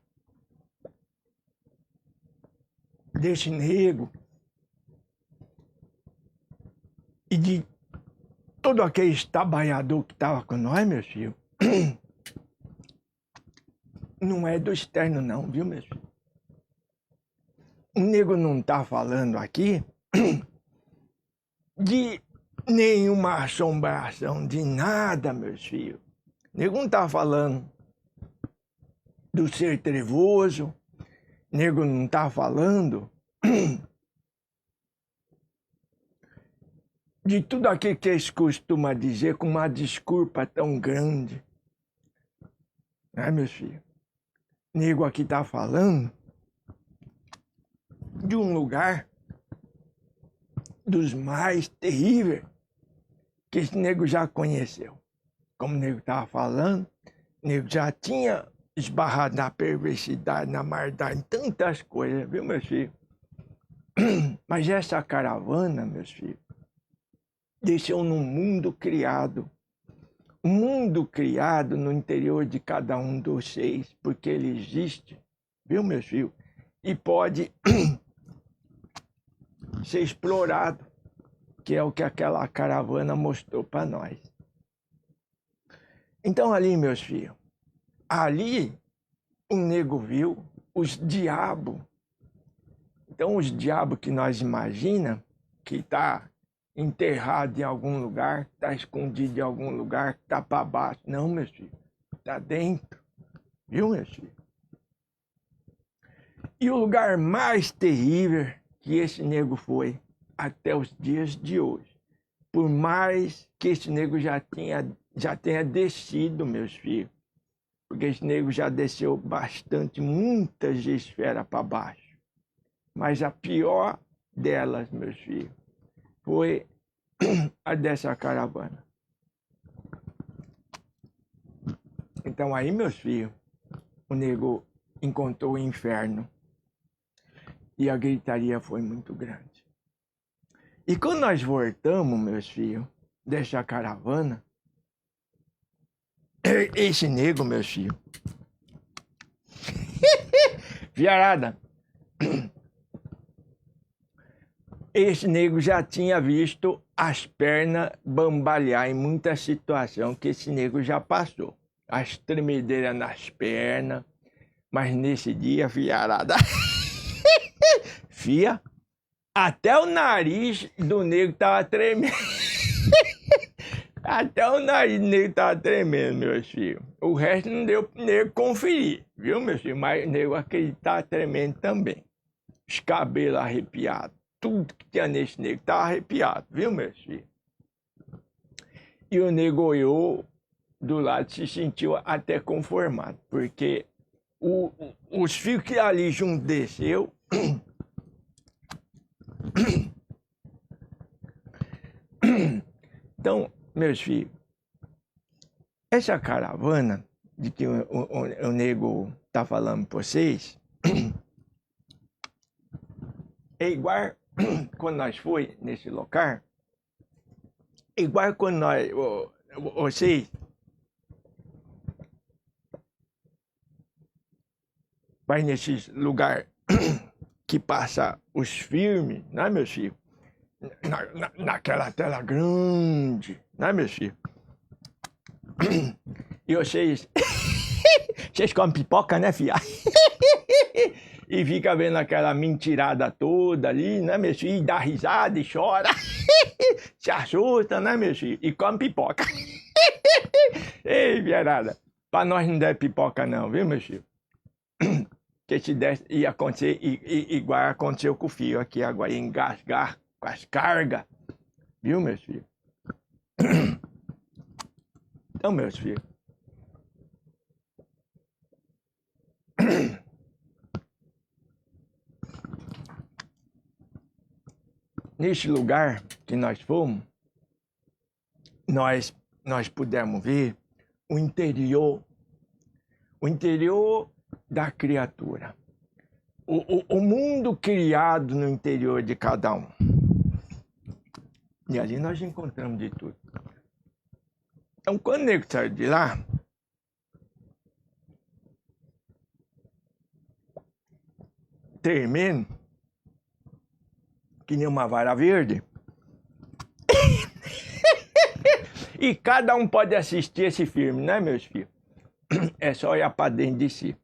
desse nego e de todo aquele trabalhador que estava com nós, meu filho, não é do externo não, viu, meu filho? O nego não está falando aqui de nenhuma assombração, de nada, meus filhos. O nego não está falando do ser trevoso, o nego não está falando de tudo aquilo que eles costumam dizer com uma desculpa tão grande. Né, meus filhos? O nego aqui está falando de um lugar dos mais terríveis que esse nego já conheceu. Como o nego estava falando, o nego já tinha esbarrado na perversidade, na maldade, em tantas coisas, viu, meus filhos? Mas essa caravana, meus filhos, desceu num mundo criado. Um mundo criado no interior de cada um dos seis, porque ele existe, viu, meus filhos? E pode ser explorado, que é o que aquela caravana mostrou para nós. Então ali, meus filhos, ali o nego viu os diabos. Então os diabos que nós imaginamos, que está enterrado em algum lugar, está escondido em algum lugar, está para baixo. Não, meus filhos, está dentro. Viu, meus filhos? E o lugar mais terrível que esse nego foi até os dias de hoje, por mais que esse nego já tenha descido, meus filhos, porque esse nego já desceu bastante, muitas esferas para baixo, mas a pior delas, meus filhos, foi a dessa caravana. Então aí, meus filhos, o nego encontrou o inferno e a gritaria foi muito grande. E quando nós voltamos, meus filhos, dessa caravana, esse nego, meus filhos, viarada, esse nego já tinha visto as pernas bambalhar em muita situação que esse nego já passou. As tremedeiras nas pernas, mas nesse dia, viarada, fia, até o nariz do nego tava tremendo. Até o nariz do nego tava tremendo, meus filhos. O resto não deu pro nego conferir, viu, meus filhos? Mas o nego aquele tava tremendo também. Os cabelos arrepiados. Tudo que tinha nesse nego tava arrepiado, viu, meus filhos? E o nego olhou do lado, se sentiu até conformado, porque os fios que ali junto desceu, então, meus filhos, essa caravana de que o nego tá falando para vocês é igual quando nós foi nesse local, é igual quando vocês vai nesses lugares que passa os filmes, né, meus filhos? Naquela tela grande, né, meus filhos? E vocês comem pipoca, né, filha? E fica vendo aquela mentirada toda ali, né, meus filhos? E dá risada e chora. Se assusta, né, meus filhos? E come pipoca. Ei, viarada, pra nós não der pipoca não, viu, meus filhos? Que se desse, ia acontecer igual aconteceu com o fio aqui agora, ia engasgar com as cargas. Viu, meus filhos? Então, meus filhos, neste lugar que nós fomos, nós pudemos ver o interior da criatura. O mundo criado no interior de cada um. E ali nós encontramos de tudo. Então, quando o nego saiu de lá, tremendo, que nem uma vara verde, e cada um pode assistir esse filme, né, meus filhos? É só olhar para dentro de si.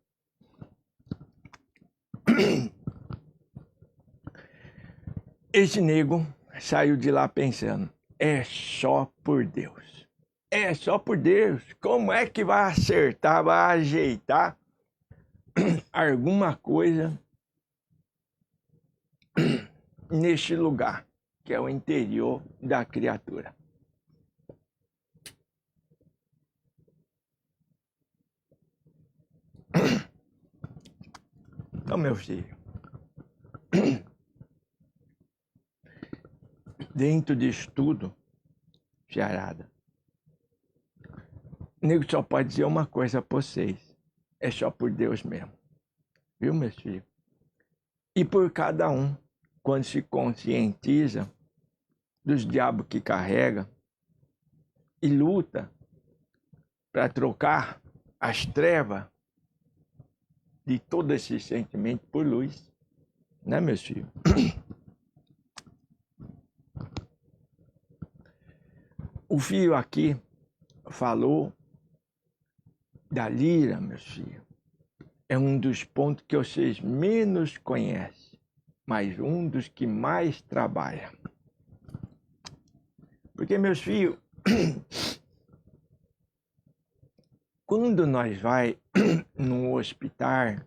Esse nego saiu de lá pensando, é só por Deus. É só por Deus. Como é que vai acertar, vai ajeitar alguma coisa neste lugar, que é o interior da criatura? Então, meu filho, dentro disso tudo, fiarada, o nego só pode dizer uma coisa para vocês, é só por Deus mesmo. Viu, meus filhos? E por cada um, quando se conscientiza dos diabos que carrega e luta para trocar as trevas de todo esse sentimento por luz, né, meus filhos? O filho aqui falou da lira, meus filhos. É um dos pontos que vocês menos conhecem, mas um dos que mais trabalha. Porque, meus filhos, quando nós vai num hospital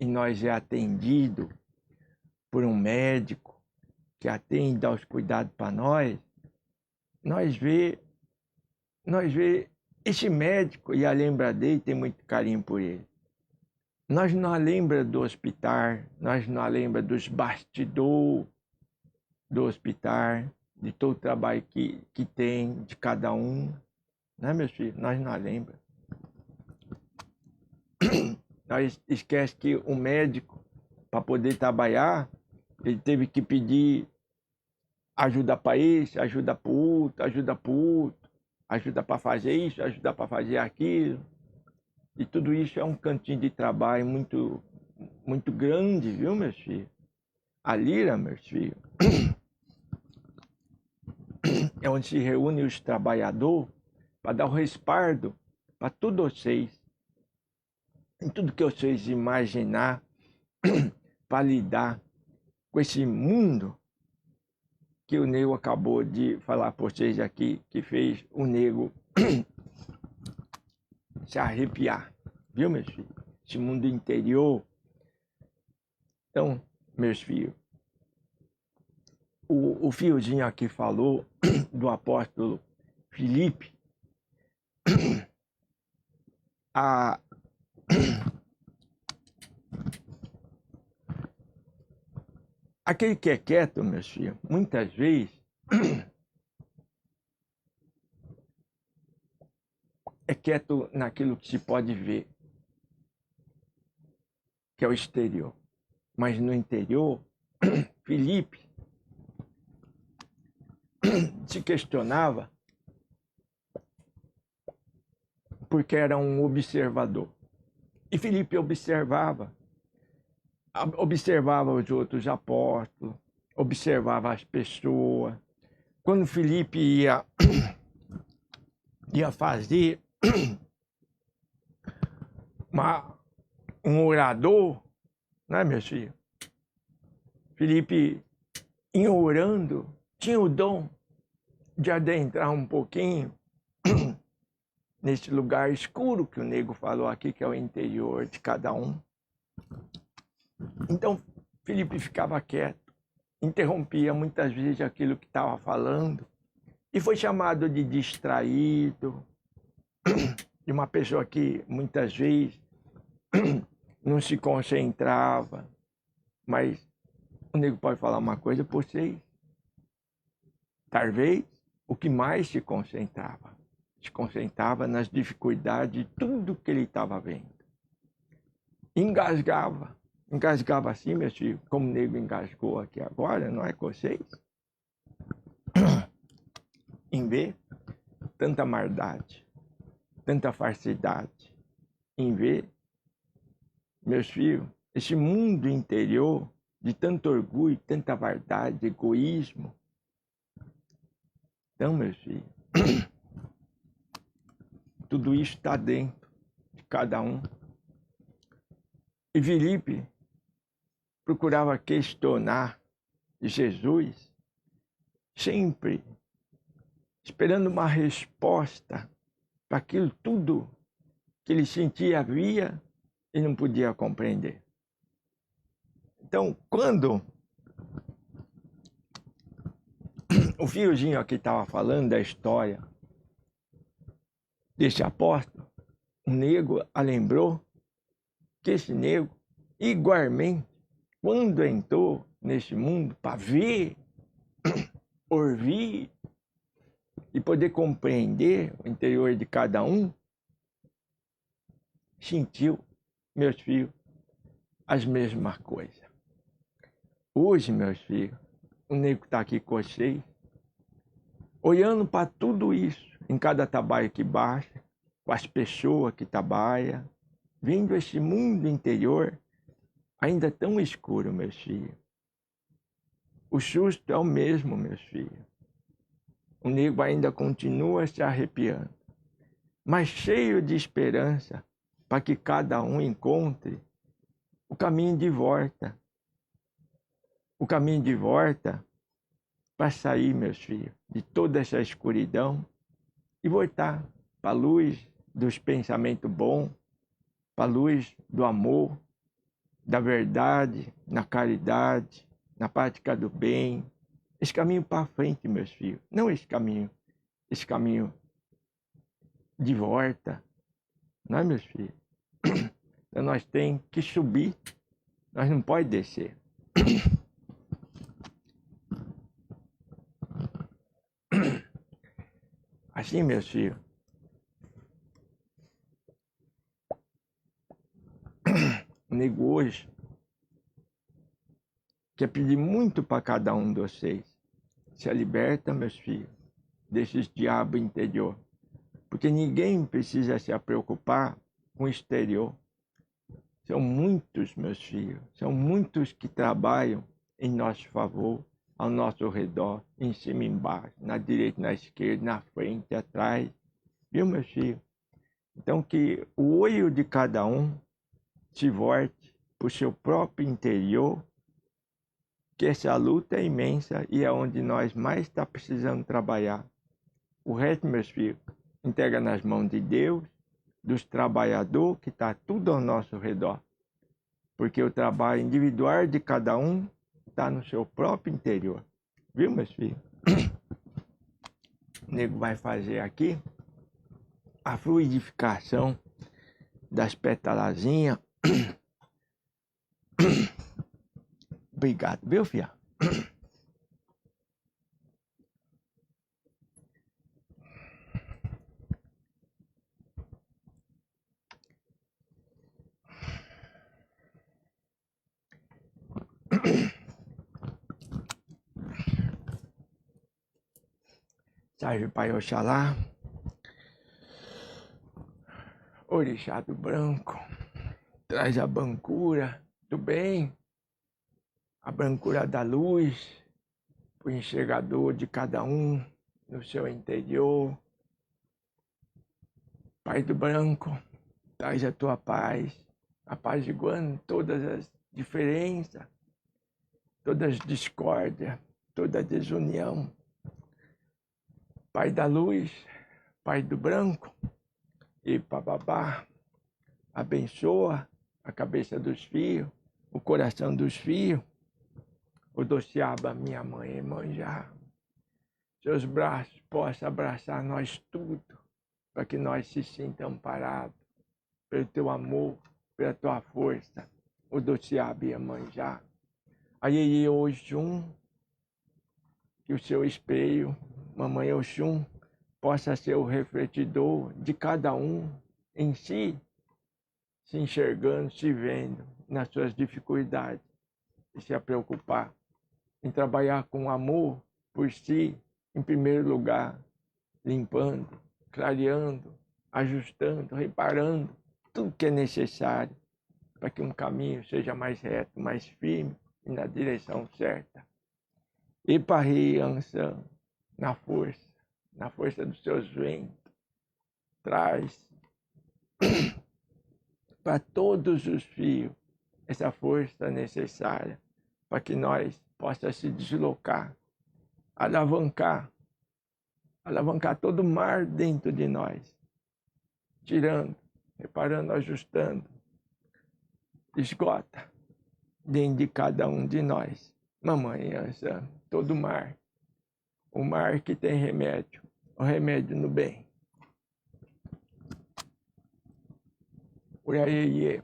e nós é atendido por um médico que atende, dá os cuidados para nós vê esse médico e a lembra dele, tem muito carinho por ele. Nós não lembra do hospital, nós não lembra dos bastidores do hospital, de todo o trabalho que tem de cada um, né, meus filhos? Nós não lembra. Nós esquece que o médico, para poder trabalhar, ele teve que pedir ajuda para esse, ajuda para o outro, ajuda para o outro, ajuda para fazer isso, ajuda para fazer aquilo. E tudo isso é um cantinho de trabalho muito, muito grande, viu, meus filhos? A lira, meus filhos, é onde se reúnem os trabalhadores para dar o respaldo para todos vocês, em tudo que vocês imaginar, para lidar com esse mundo que o nego acabou de falar para vocês aqui, que fez o nego se arrepiar, viu, meus filhos? Esse mundo interior. Então, meus filhos, o fiozinho aqui falou do apóstolo Filipe. Aquele que é quieto, meus filhos, muitas vezes é quieto naquilo que se pode ver, que é o exterior. Mas no interior, Filipe se questionava porque era um observador. E Filipe observava os outros apóstolos, observava as pessoas. Quando Filipe ia fazer um orador, né, meus filhos? Filipe, em orando, tinha o dom de adentrar um pouquinho nesse lugar escuro que o nego falou aqui, que é o interior de cada um. Então, Filipe ficava quieto interrompia muitas vezes aquilo que estava falando e foi chamado de distraído, de uma pessoa que muitas vezes não se concentrava. Mas o nego pode falar uma coisa por vocês. Talvez o que mais se concentrava nas dificuldades de tudo que ele estava vendo. Engasgava assim, meus filhos, como o nego engasgou aqui agora, não é com vocês? Em ver tanta maldade, tanta falsidade, em ver, meus filhos, esse mundo interior de tanto orgulho, tanta vaidade, egoísmo. Então, meus filhos, tudo isso está dentro de cada um. E Filipe procurava questionar Jesus, sempre esperando uma resposta para aquilo tudo que ele sentia havia e não podia compreender. Então, quando o fiozinho aqui estava falando da história desse apóstolo, o nego lembrou que esse nego, igualmente, quando entrou nesse mundo para ver, ouvir e poder compreender o interior de cada um, sentiu, meus filhos, as mesmas coisas. Hoje, meus filhos, o nego está aqui com vocês, olhando para tudo isso, em cada trabalho que baixa, com as pessoas que trabalham, vendo esse mundo interior ainda tão escuro, meus filhos. O susto é o mesmo, meus filhos. O nego ainda continua se arrepiando, mas cheio de esperança para que cada um encontre o caminho de volta. O caminho de volta para sair, meus filhos, de toda essa escuridão e voltar para a luz dos pensamentos bons, para a luz do amor, da verdade, na caridade, na prática do bem. Esse caminho para frente, meus filhos, não esse caminho de volta, não é, meus filhos? Então nós temos que subir, nós não podemos descer. Assim, meus filhos, o nego hoje quer pedir muito para cada um de vocês. Se liberta, meus filhos, desses diabos interior. Porque ninguém precisa se preocupar com o exterior. São muitos, meus filhos, são muitos que trabalham em nosso favor, ao nosso redor, em cima e embaixo, na direita, na esquerda, na frente, atrás. Viu, meus filhos? Então, que o olho de cada um se volte para o seu próprio interior, que essa luta é imensa e é onde nós mais está precisando trabalhar. O resto, meus filhos, entrega nas mãos de Deus, dos trabalhadores, que está tudo ao nosso redor. Porque o trabalho individual de cada um está no seu próprio interior. Viu, meus filhos? O nego vai fazer aqui a fluidificação das petalazinhas. Obrigado, viu, filha? Salve Pai Oxalá, Orixá do Branco, traz a brancura do bem, a brancura da luz, o enxergador de cada um no seu interior. Pai do Branco, traz a tua paz, apaziguando todas as diferenças, todas as discórdias, toda a desunião. Pai da luz, Pai do branco, e bababá, abençoa a cabeça dos filhos, o coração dos filhos, Odociaba, minha mãe Iemanjá, seus braços possam abraçar nós tudo, para que nós se sintamos amparados pelo teu amor, pela tua força. Odociaba, Iemanjá. Aiê, Oxum, que o seu espelho, mamãe Oxum, possa ser o refletidor de cada um em si, se enxergando, se vendo nas suas dificuldades e se preocupar em trabalhar com amor por si, em primeiro lugar, limpando, clareando, ajustando, reparando tudo que é necessário para que um caminho seja mais reto, mais firme e na direção certa. E Parri Ansan, na força dos seus ventos, traz para todos os fios essa força necessária para que nós possamos se deslocar, alavancar todo o mar dentro de nós, tirando, reparando, ajustando, esgota dentro de cada um de nós. Mamãe Ansan, todo o mar que tem remédio, o remédio no bem. Uraiê,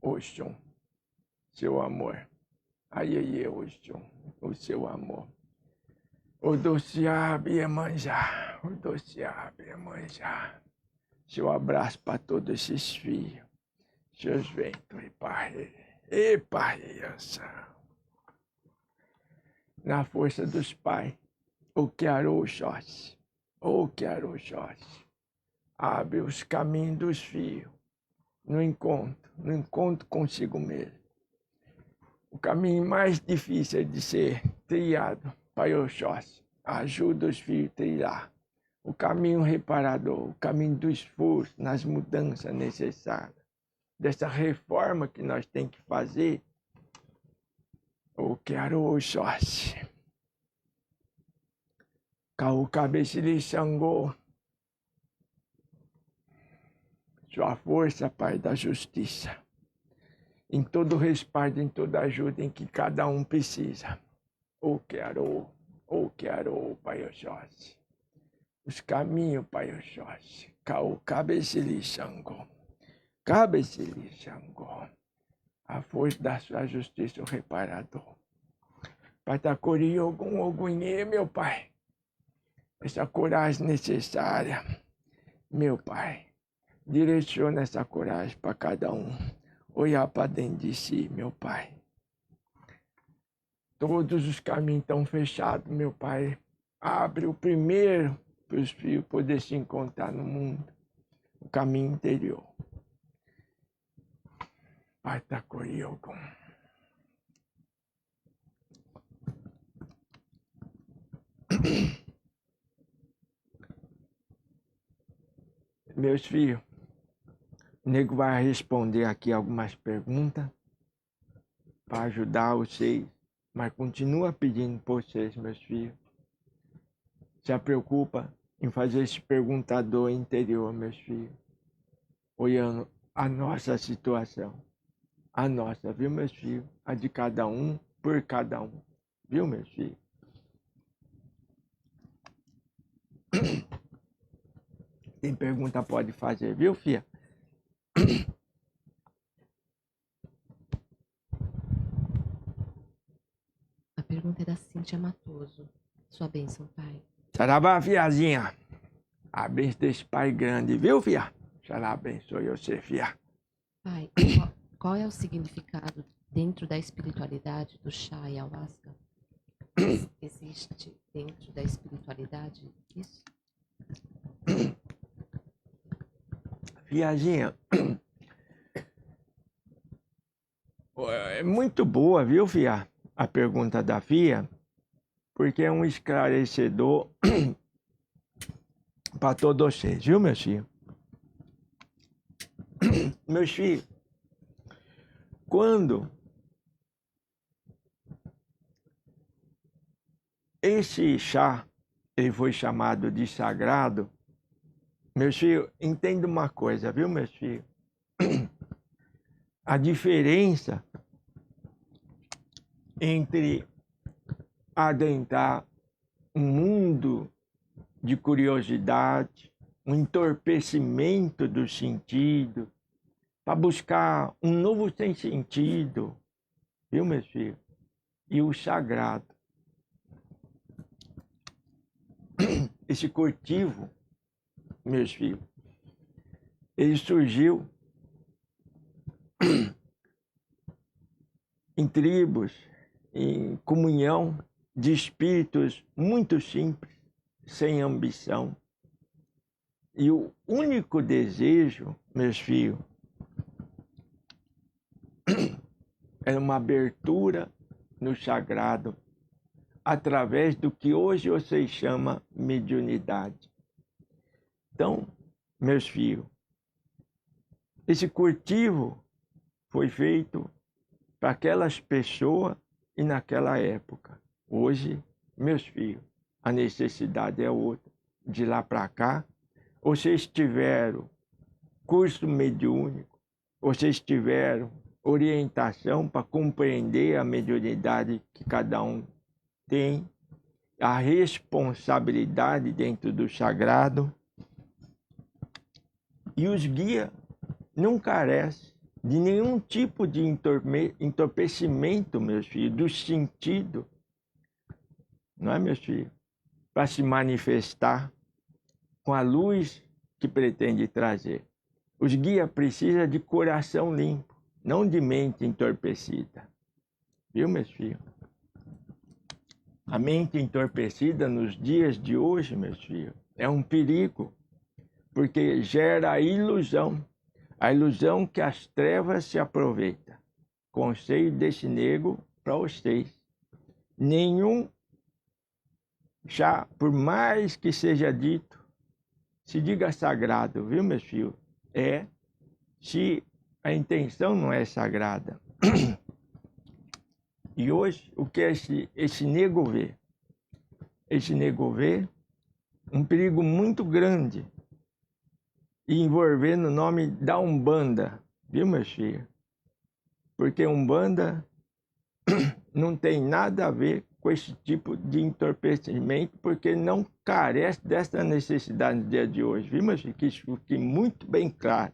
Oxum, seu amor. Aiê, Oxum, o seu amor. Odociaba, Iemanjá, Odociaba, Iemanjá. Seu abraço para todos esses filhos, seus ventos, e Parri Ansan. Na força dos pais, o Oxóssi, abre os caminhos dos filhos no encontro consigo mesmo. O caminho mais difícil de ser trilhado, Pai Oxóssi, ajuda os filhos a trilhar. O caminho reparador, o caminho do esforço nas mudanças necessárias, dessa reforma que nós temos que fazer. O Oxóssi, Kau Cabecili Xangô, sua força, Pai da justiça, em todo respaldo, em toda ajuda em que cada um precisa. O Quero, Pai Oxóssi. Os caminhos, Pai Oxóssi. Kau Cabecili Xangô. A força da sua justiça, o reparador. Pai Tacori Ogum Ogunhê, meu Pai. Essa coragem necessária, meu Pai. Direciona essa coragem para cada um. Olhar para dentro de si, meu Pai. Todos os caminhos estão fechados, meu Pai. Abre o primeiro para os filhos poderem se encontrar no mundo. O caminho interior. Pai Tacori Ogum. Meus filhos, o nego vai responder aqui algumas perguntas para ajudar vocês, mas continua pedindo por vocês, meus filhos. Se preocupa em fazer esse perguntador interior, meus filhos, olhando a nossa situação, a nossa, viu, meus filhos? A de cada um, por cada um, viu, meus filhos? Tem pergunta, pode fazer, viu, filha? A pergunta é da Cíntia Matoso. Sua bênção, Pai. Saravá, fiazinha. A bênção desse Pai grande, viu, filha? Xará abençoe você, filha. Pai, qual é o significado dentro da espiritualidade do chá e ayahuasca? Existe dentro da espiritualidade isso? Fiazinha, é muito boa, viu, Fia? A pergunta da Fia, porque é um esclarecedor para todos vocês, viu, meus filhos? Meus filhos, quando esse chá ele foi chamado de sagrado, meus filhos, entenda uma coisa, viu, meus filhos? A diferença entre adentrar um mundo de curiosidade, um entorpecimento do sentido, para buscar um novo sentido, viu, meus filhos? E o sagrado. Esse cultivo, meus filhos, ele surgiu em tribos, em comunhão de espíritos muito simples, sem ambição. E o único desejo, meus filhos, era uma abertura no sagrado, através do que hoje vocês chamam mediunidade. Então, meus filhos, esse cultivo foi feito para aquelas pessoas e naquela época. Hoje, meus filhos, a necessidade é outra. De lá para cá, vocês tiveram curso mediúnico, vocês tiveram orientação para compreender a mediunidade que cada um tem, a responsabilidade dentro do sagrado. E os guias não carecem de nenhum tipo de entorpecimento, meus filhos, do sentido, não é, meus filhos? Para se manifestar com a luz que pretende trazer. Os guias precisam de coração limpo, não de mente entorpecida. Viu, meus filhos? A mente entorpecida nos dias de hoje, meus filhos, é um perigo, porque gera a ilusão que as trevas se aproveitam. Conselho desse nego para vocês. Nenhum chá, por mais que seja dito, se diga sagrado, viu, meus filhos? Se a intenção não é sagrada. E hoje, o que é esse nego vê? Esse nego vê um perigo muito grande, envolvendo o nome da Umbanda, viu, meus filhos? Porque Umbanda não tem nada a ver com esse tipo de entorpecimento, porque não carece dessa necessidade no dia de hoje, viu, meus filhos? Que isso fique muito bem claro.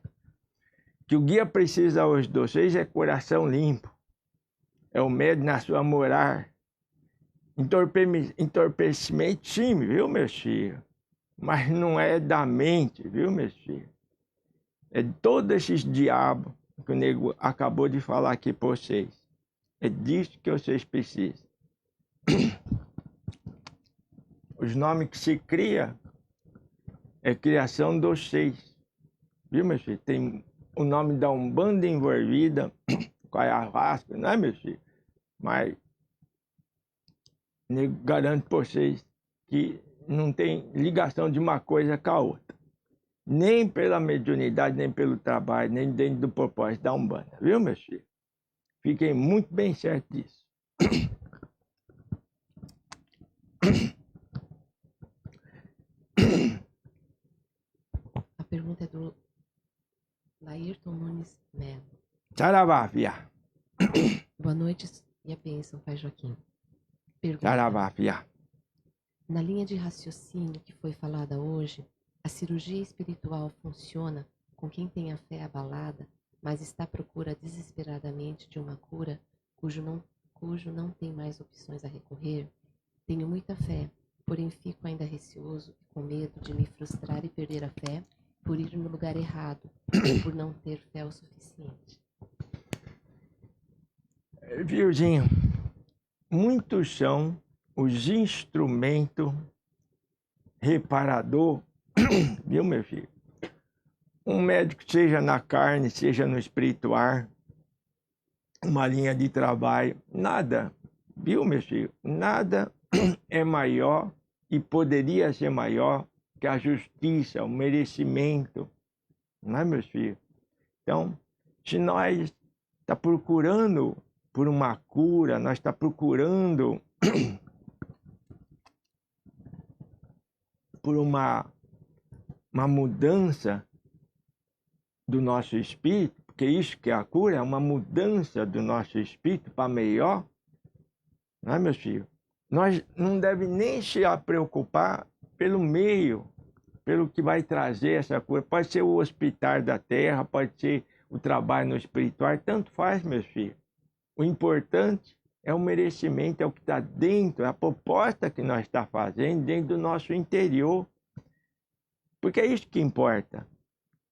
Que o guia precisa hoje de vocês é coração limpo, é o médio na sua moral. Entorpecimento, sim, viu, meus filhos? Mas não é da mente, viu, meus filhos? É de todos esses diabos que o nego acabou de falar aqui para vocês. É disso que vocês precisam. Os nomes que se cria é criação de vocês. Viu, meus filhos? Tem o nome da Umbanda envolvida com a ayahuasca, não é, meus filhos? Mas nego garanto para vocês que não tem ligação de uma coisa com a outra. Nem pela mediunidade, nem pelo trabalho, nem dentro do propósito da Umbanda. Viu, meus filhos? Fiquem muito bem certos disso. A pergunta é do Laírton Nunes Melo. Saravá, fiá. Boa noite e a bênção, Pai Joaquim. Pergunta: Saravá, fiá. na linha de raciocínio que foi falada hoje, a cirurgia espiritual funciona com quem tem a fé abalada, mas está à procura desesperadamente de uma cura cujo não tem mais opções a recorrer? Tenho muita fé, porém fico ainda receoso e com medo de me frustrar e perder a fé por ir no lugar errado, por não ter fé o suficiente. Virginho, muitos são os instrumentos reparador, viu, meu filho? Um médico, seja na carne, seja no espiritual, uma linha de trabalho, nada, viu, meu filho? Nada é maior e poderia ser maior que a justiça, o merecimento, não é, meus filhos? Então, se nós está procurando por uma cura, nós está procurando por uma mudança do nosso espírito, porque isso que é a cura, é uma mudança do nosso espírito para melhor, não é, meus filhos? Nós não devemos nem se preocupar pelo meio, pelo que vai trazer essa cura. Pode ser o hospital da terra, pode ser o trabalho no espiritual, tanto faz, meus filhos. O importante é o merecimento, é o que está dentro, é a proposta que nós estamos fazendo dentro do nosso interior. Porque é isso que importa,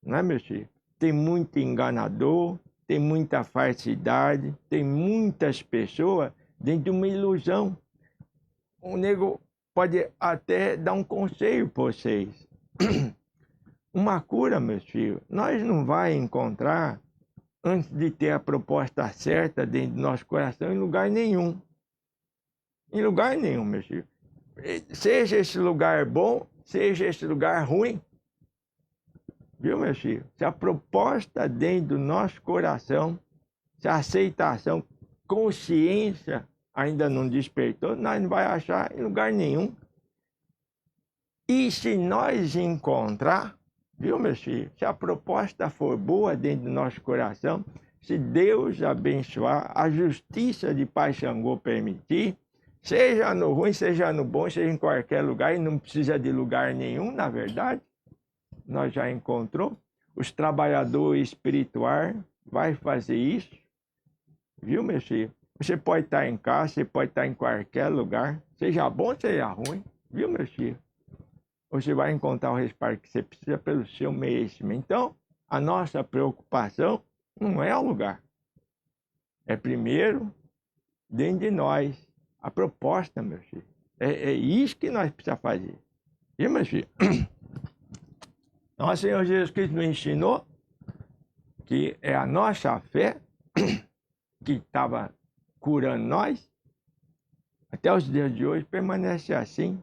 não é, meus filhos? Tem muito enganador, tem muita falsidade, tem muitas pessoas dentro de uma ilusão. O nego pode até dar um conselho para vocês. Uma cura, meus filhos, nós não vamos encontrar antes de ter a proposta certa dentro do nosso coração em lugar nenhum. Em lugar nenhum, meus filhos. Seja esse lugar bom, seja esse lugar ruim. Viu, meus filhos? Se a proposta dentro do nosso coração, se a aceitação, consciência ainda não despertou, nós não vamos achar em lugar nenhum. E se nós encontrar, viu, meus filhos? Se a proposta for boa dentro do nosso coração, se Deus abençoar, a justiça de Pai Xangô permitir, seja no ruim, seja no bom, seja em qualquer lugar, e não precisa de lugar nenhum, na verdade, nós já encontrou. Os trabalhadores espirituais vai fazer isso, viu, meus filhos? Você pode estar em casa, você pode estar em qualquer lugar, seja bom, seja ruim, viu, meus filhos? Você vai encontrar o respaldo que você precisa pelo seu merecimento. Então, a nossa preocupação não é o lugar. É primeiro dentro de nós. A proposta, meus filhos. É isso que nós precisamos fazer. Viu, meus filhos? Nosso Senhor Jesus Cristo nos ensinou que é a nossa fé que estava curando nós. Até os dias de hoje permanece assim.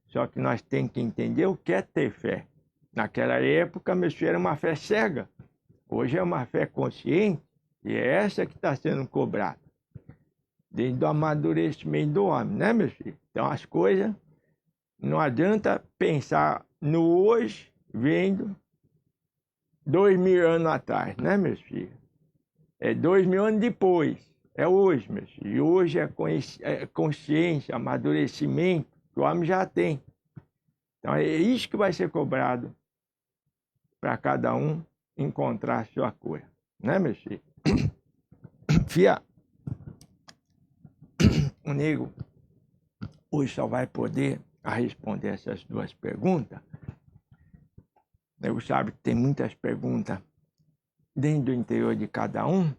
Só que nós temos que entender o que é ter fé. Naquela época, meus filhos, era uma fé cega. Hoje é uma fé consciente. E é essa que está sendo cobrada. Dentro do amadurecimento do homem, né, meus filhos? Então, as coisas, não adianta pensar no hoje, vendo 2000 anos atrás, né, meus filhos? É 2000 anos depois. É hoje, meus filhos. E hoje é consciência, amadurecimento que o homem já tem. Então, é isso que vai ser cobrado para cada um encontrar a sua cura. Né, meus filhos? Fia, o nego hoje só vai poder responder essas duas perguntas. O nego sabe que tem muitas perguntas dentro do interior de cada um,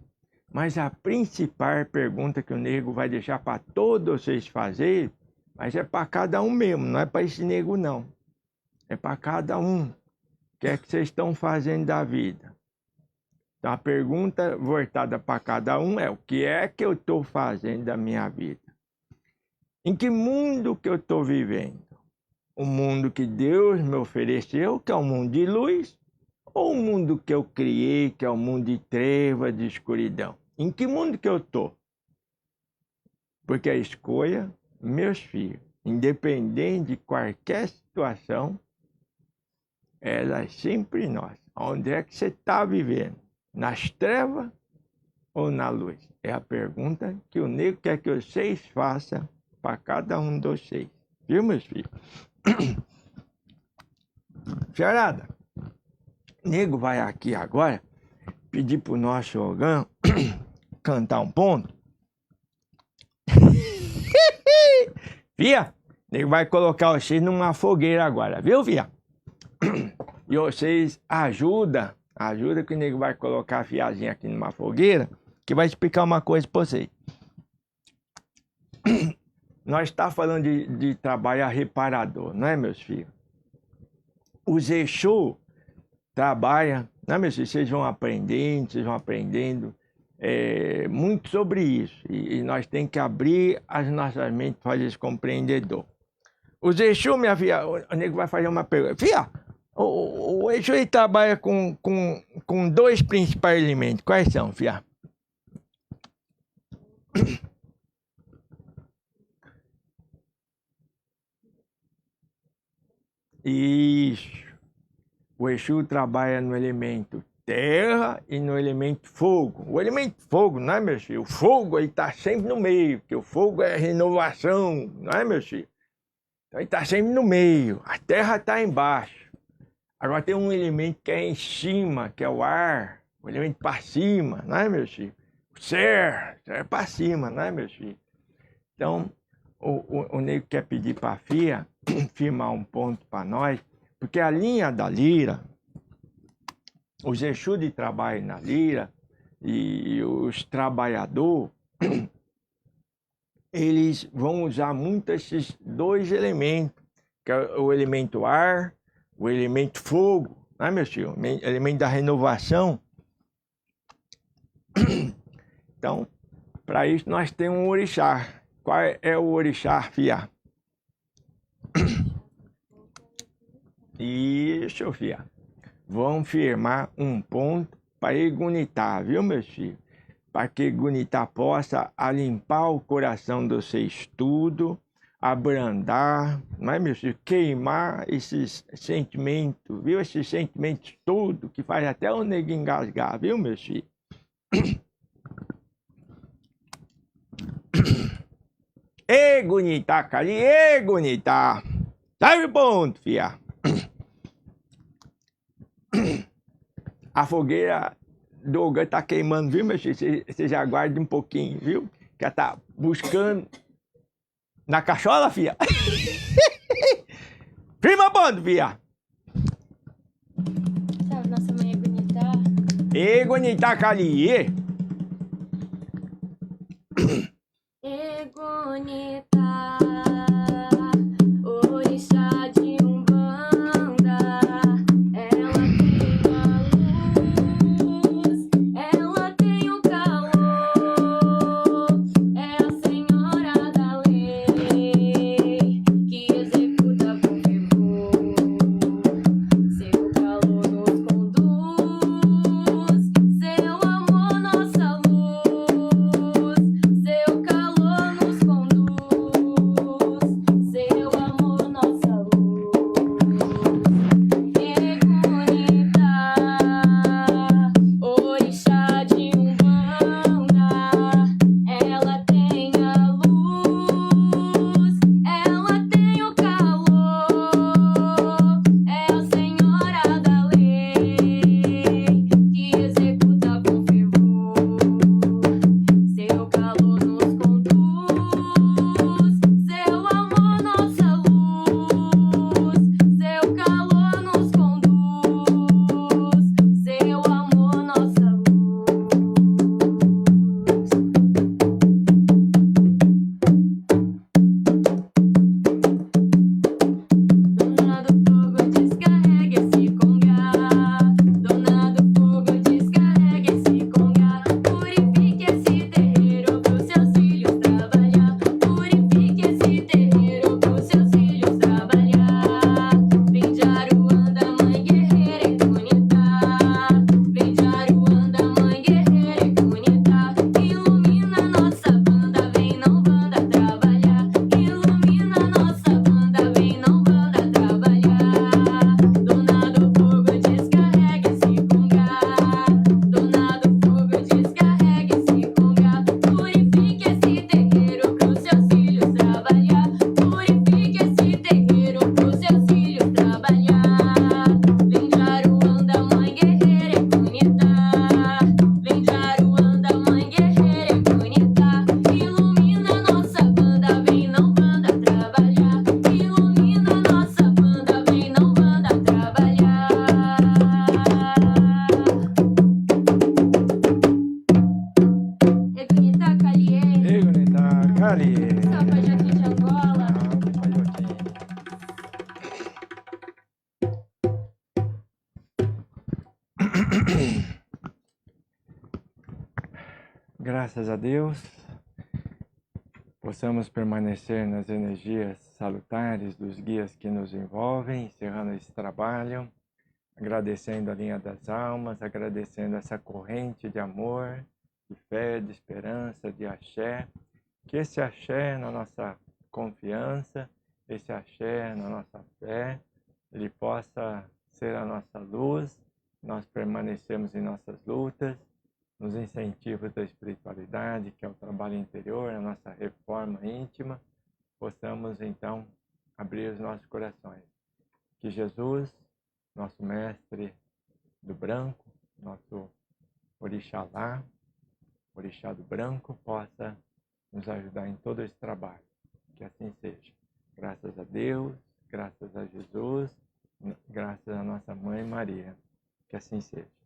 mas a principal pergunta que o nego vai deixar para todos vocês fazerem, mas é para cada um mesmo, não é para esse nego não. É para cada um. O que é que vocês estão fazendo da vida? Então a pergunta voltada para cada um é: o que é que eu estou fazendo da minha vida? Em que mundo que eu estou vivendo? O mundo que Deus me ofereceu, que é um mundo de luz, ou o mundo que eu criei, que é um mundo de treva, de escuridão? Em que mundo que eu estou? Porque a escolha, meus filhos, independente de qualquer situação, ela é sempre nossa. Onde é que você está vivendo? Nas trevas ou na luz? É a pergunta que o nego quer que vocês façam para cada um de vocês. Viu, meus filhos? Fiarada, o nego vai aqui agora pedir para o nosso órgão cantar um ponto. Fia, o nego vai colocar vocês numa fogueira agora, viu, fia? E vocês ajudam que o nego vai colocar a fiazinha aqui numa fogueira, que vai explicar uma coisa para vocês. Nós estamos falando de trabalho reparador, não é, meus filhos? Os Exu trabalham, não é, meus filhos? Vocês vão aprendendo muito sobre isso. E nós temos que abrir as nossas mentes para fazer esse compreendedor. Os Exu, minha filha, o nego vai fazer uma pergunta. Filha, o Exu ele trabalha com dois principais elementos. Quais são, filha? Isso. O Exu trabalha no elemento terra e no elemento fogo. O elemento fogo, não é, meu filho? O fogo ele está sempre no meio, porque o fogo é renovação, não é, meu filho? Então ele está sempre no meio, a terra está embaixo. Agora tem um elemento que é em cima, que é o ar, o elemento para cima, não é, meu filho? O ser é para cima, não é, meu filho? Então, o nego quer pedir para a FIA firmar um ponto para nós, porque a linha da lira, os Exu de trabalho na lira e os trabalhadores, eles vão usar muito esses dois elementos, que é o elemento ar, o elemento fogo, né, meu filho? O elemento da renovação. Então, para isso nós temos um orixá. Qual é o orixá, fia? Isso, fia. Vamos firmar um ponto para Egunitá, viu, meus filhos? Para que Egunitá possa limpar o coração do seu estudo, abrandar, não é, meu filho? Queimar esses sentimentos, viu? Esses sentimentos todos que faz até o nego engasgar, viu, meu filho? Egunitá, Cali, Egunitá. Sabe o ponto, fia? A fogueira do Ogã tá queimando, viu, meu filho? Você já aguarde um pouquinho, viu? Que ela tá buscando na cachola, fia. Firma ponto, fia. Sabe, nossa mãe é bonita. Egunitá, Cali, Egunitá, orixá de Umbanda, ela tem a luz, ela tem o calor, é a senhora da lei, que executa com fervor, seu calor nos conduz, seu amor nossa luz, seu calor nos conduz, seu amor nossa luz. Egunitá, orixá de Umbanda, ela tem a luz, ela tem o calor, é a senhora da lei, que executa com fervor, seu calor nos conduz, seu amor nossa luz, seu calor nos conduz, seu amor nossa luz. Dona do fogo, descarrega esse congá. Dona do fogo, descarrega esse congá. Purifique esse terreiro pros seus filhos trabalhar. Purifique esse terreiro pros seus filhos trabalhar. Vem de Aruanda, mãe guerreira e bonita. Vem de Aruanda, mãe guerreira e bonita. Ilumina nossa banda, vem não banda trabalhar. Ilumina nossa banda, vem não banda trabalhar. Dona do fogo, descarrega esse congá. Dona do fogo, descarrega esse congá. Purifique esse terreiro pros seus filhos trabalhar. Purifique esse terreiro pros seus filhos trabalhar. Vem de Aruanda, mãe guerreira e bonita. Vem de Aruanda, mãe guerreira e bonita. Ilumina nossa banda, vem não banda trabalhar. Ilumina nossa banda, vem não banda trabalhar. Egunitá, Caliê, Egunitá, Cali. Sapa Joaquim de Angola. Graças a Deus, possamos permanecer nas energias salutares dos guias que nos envolvem, encerrando esse trabalho, agradecendo a linha das almas, agradecendo essa corrente de amor, de fé, de esperança, de axé, que esse axé na nossa confiança, esse axé na nossa fé, ele possa ser a nossa luz nós permanecemos em nossas lutas, nos incentivos da espiritualidade, que é o trabalho interior, a nossa reforma íntima, possamos então abrir os nossos corações. Que Jesus, nosso mestre do branco, nosso Orixalá, Orixá do branco, possa nos ajudar em todo esse trabalho. Que assim seja. Graças a Deus, graças a Jesus, graças a nossa Mãe Maria. Que assim seja.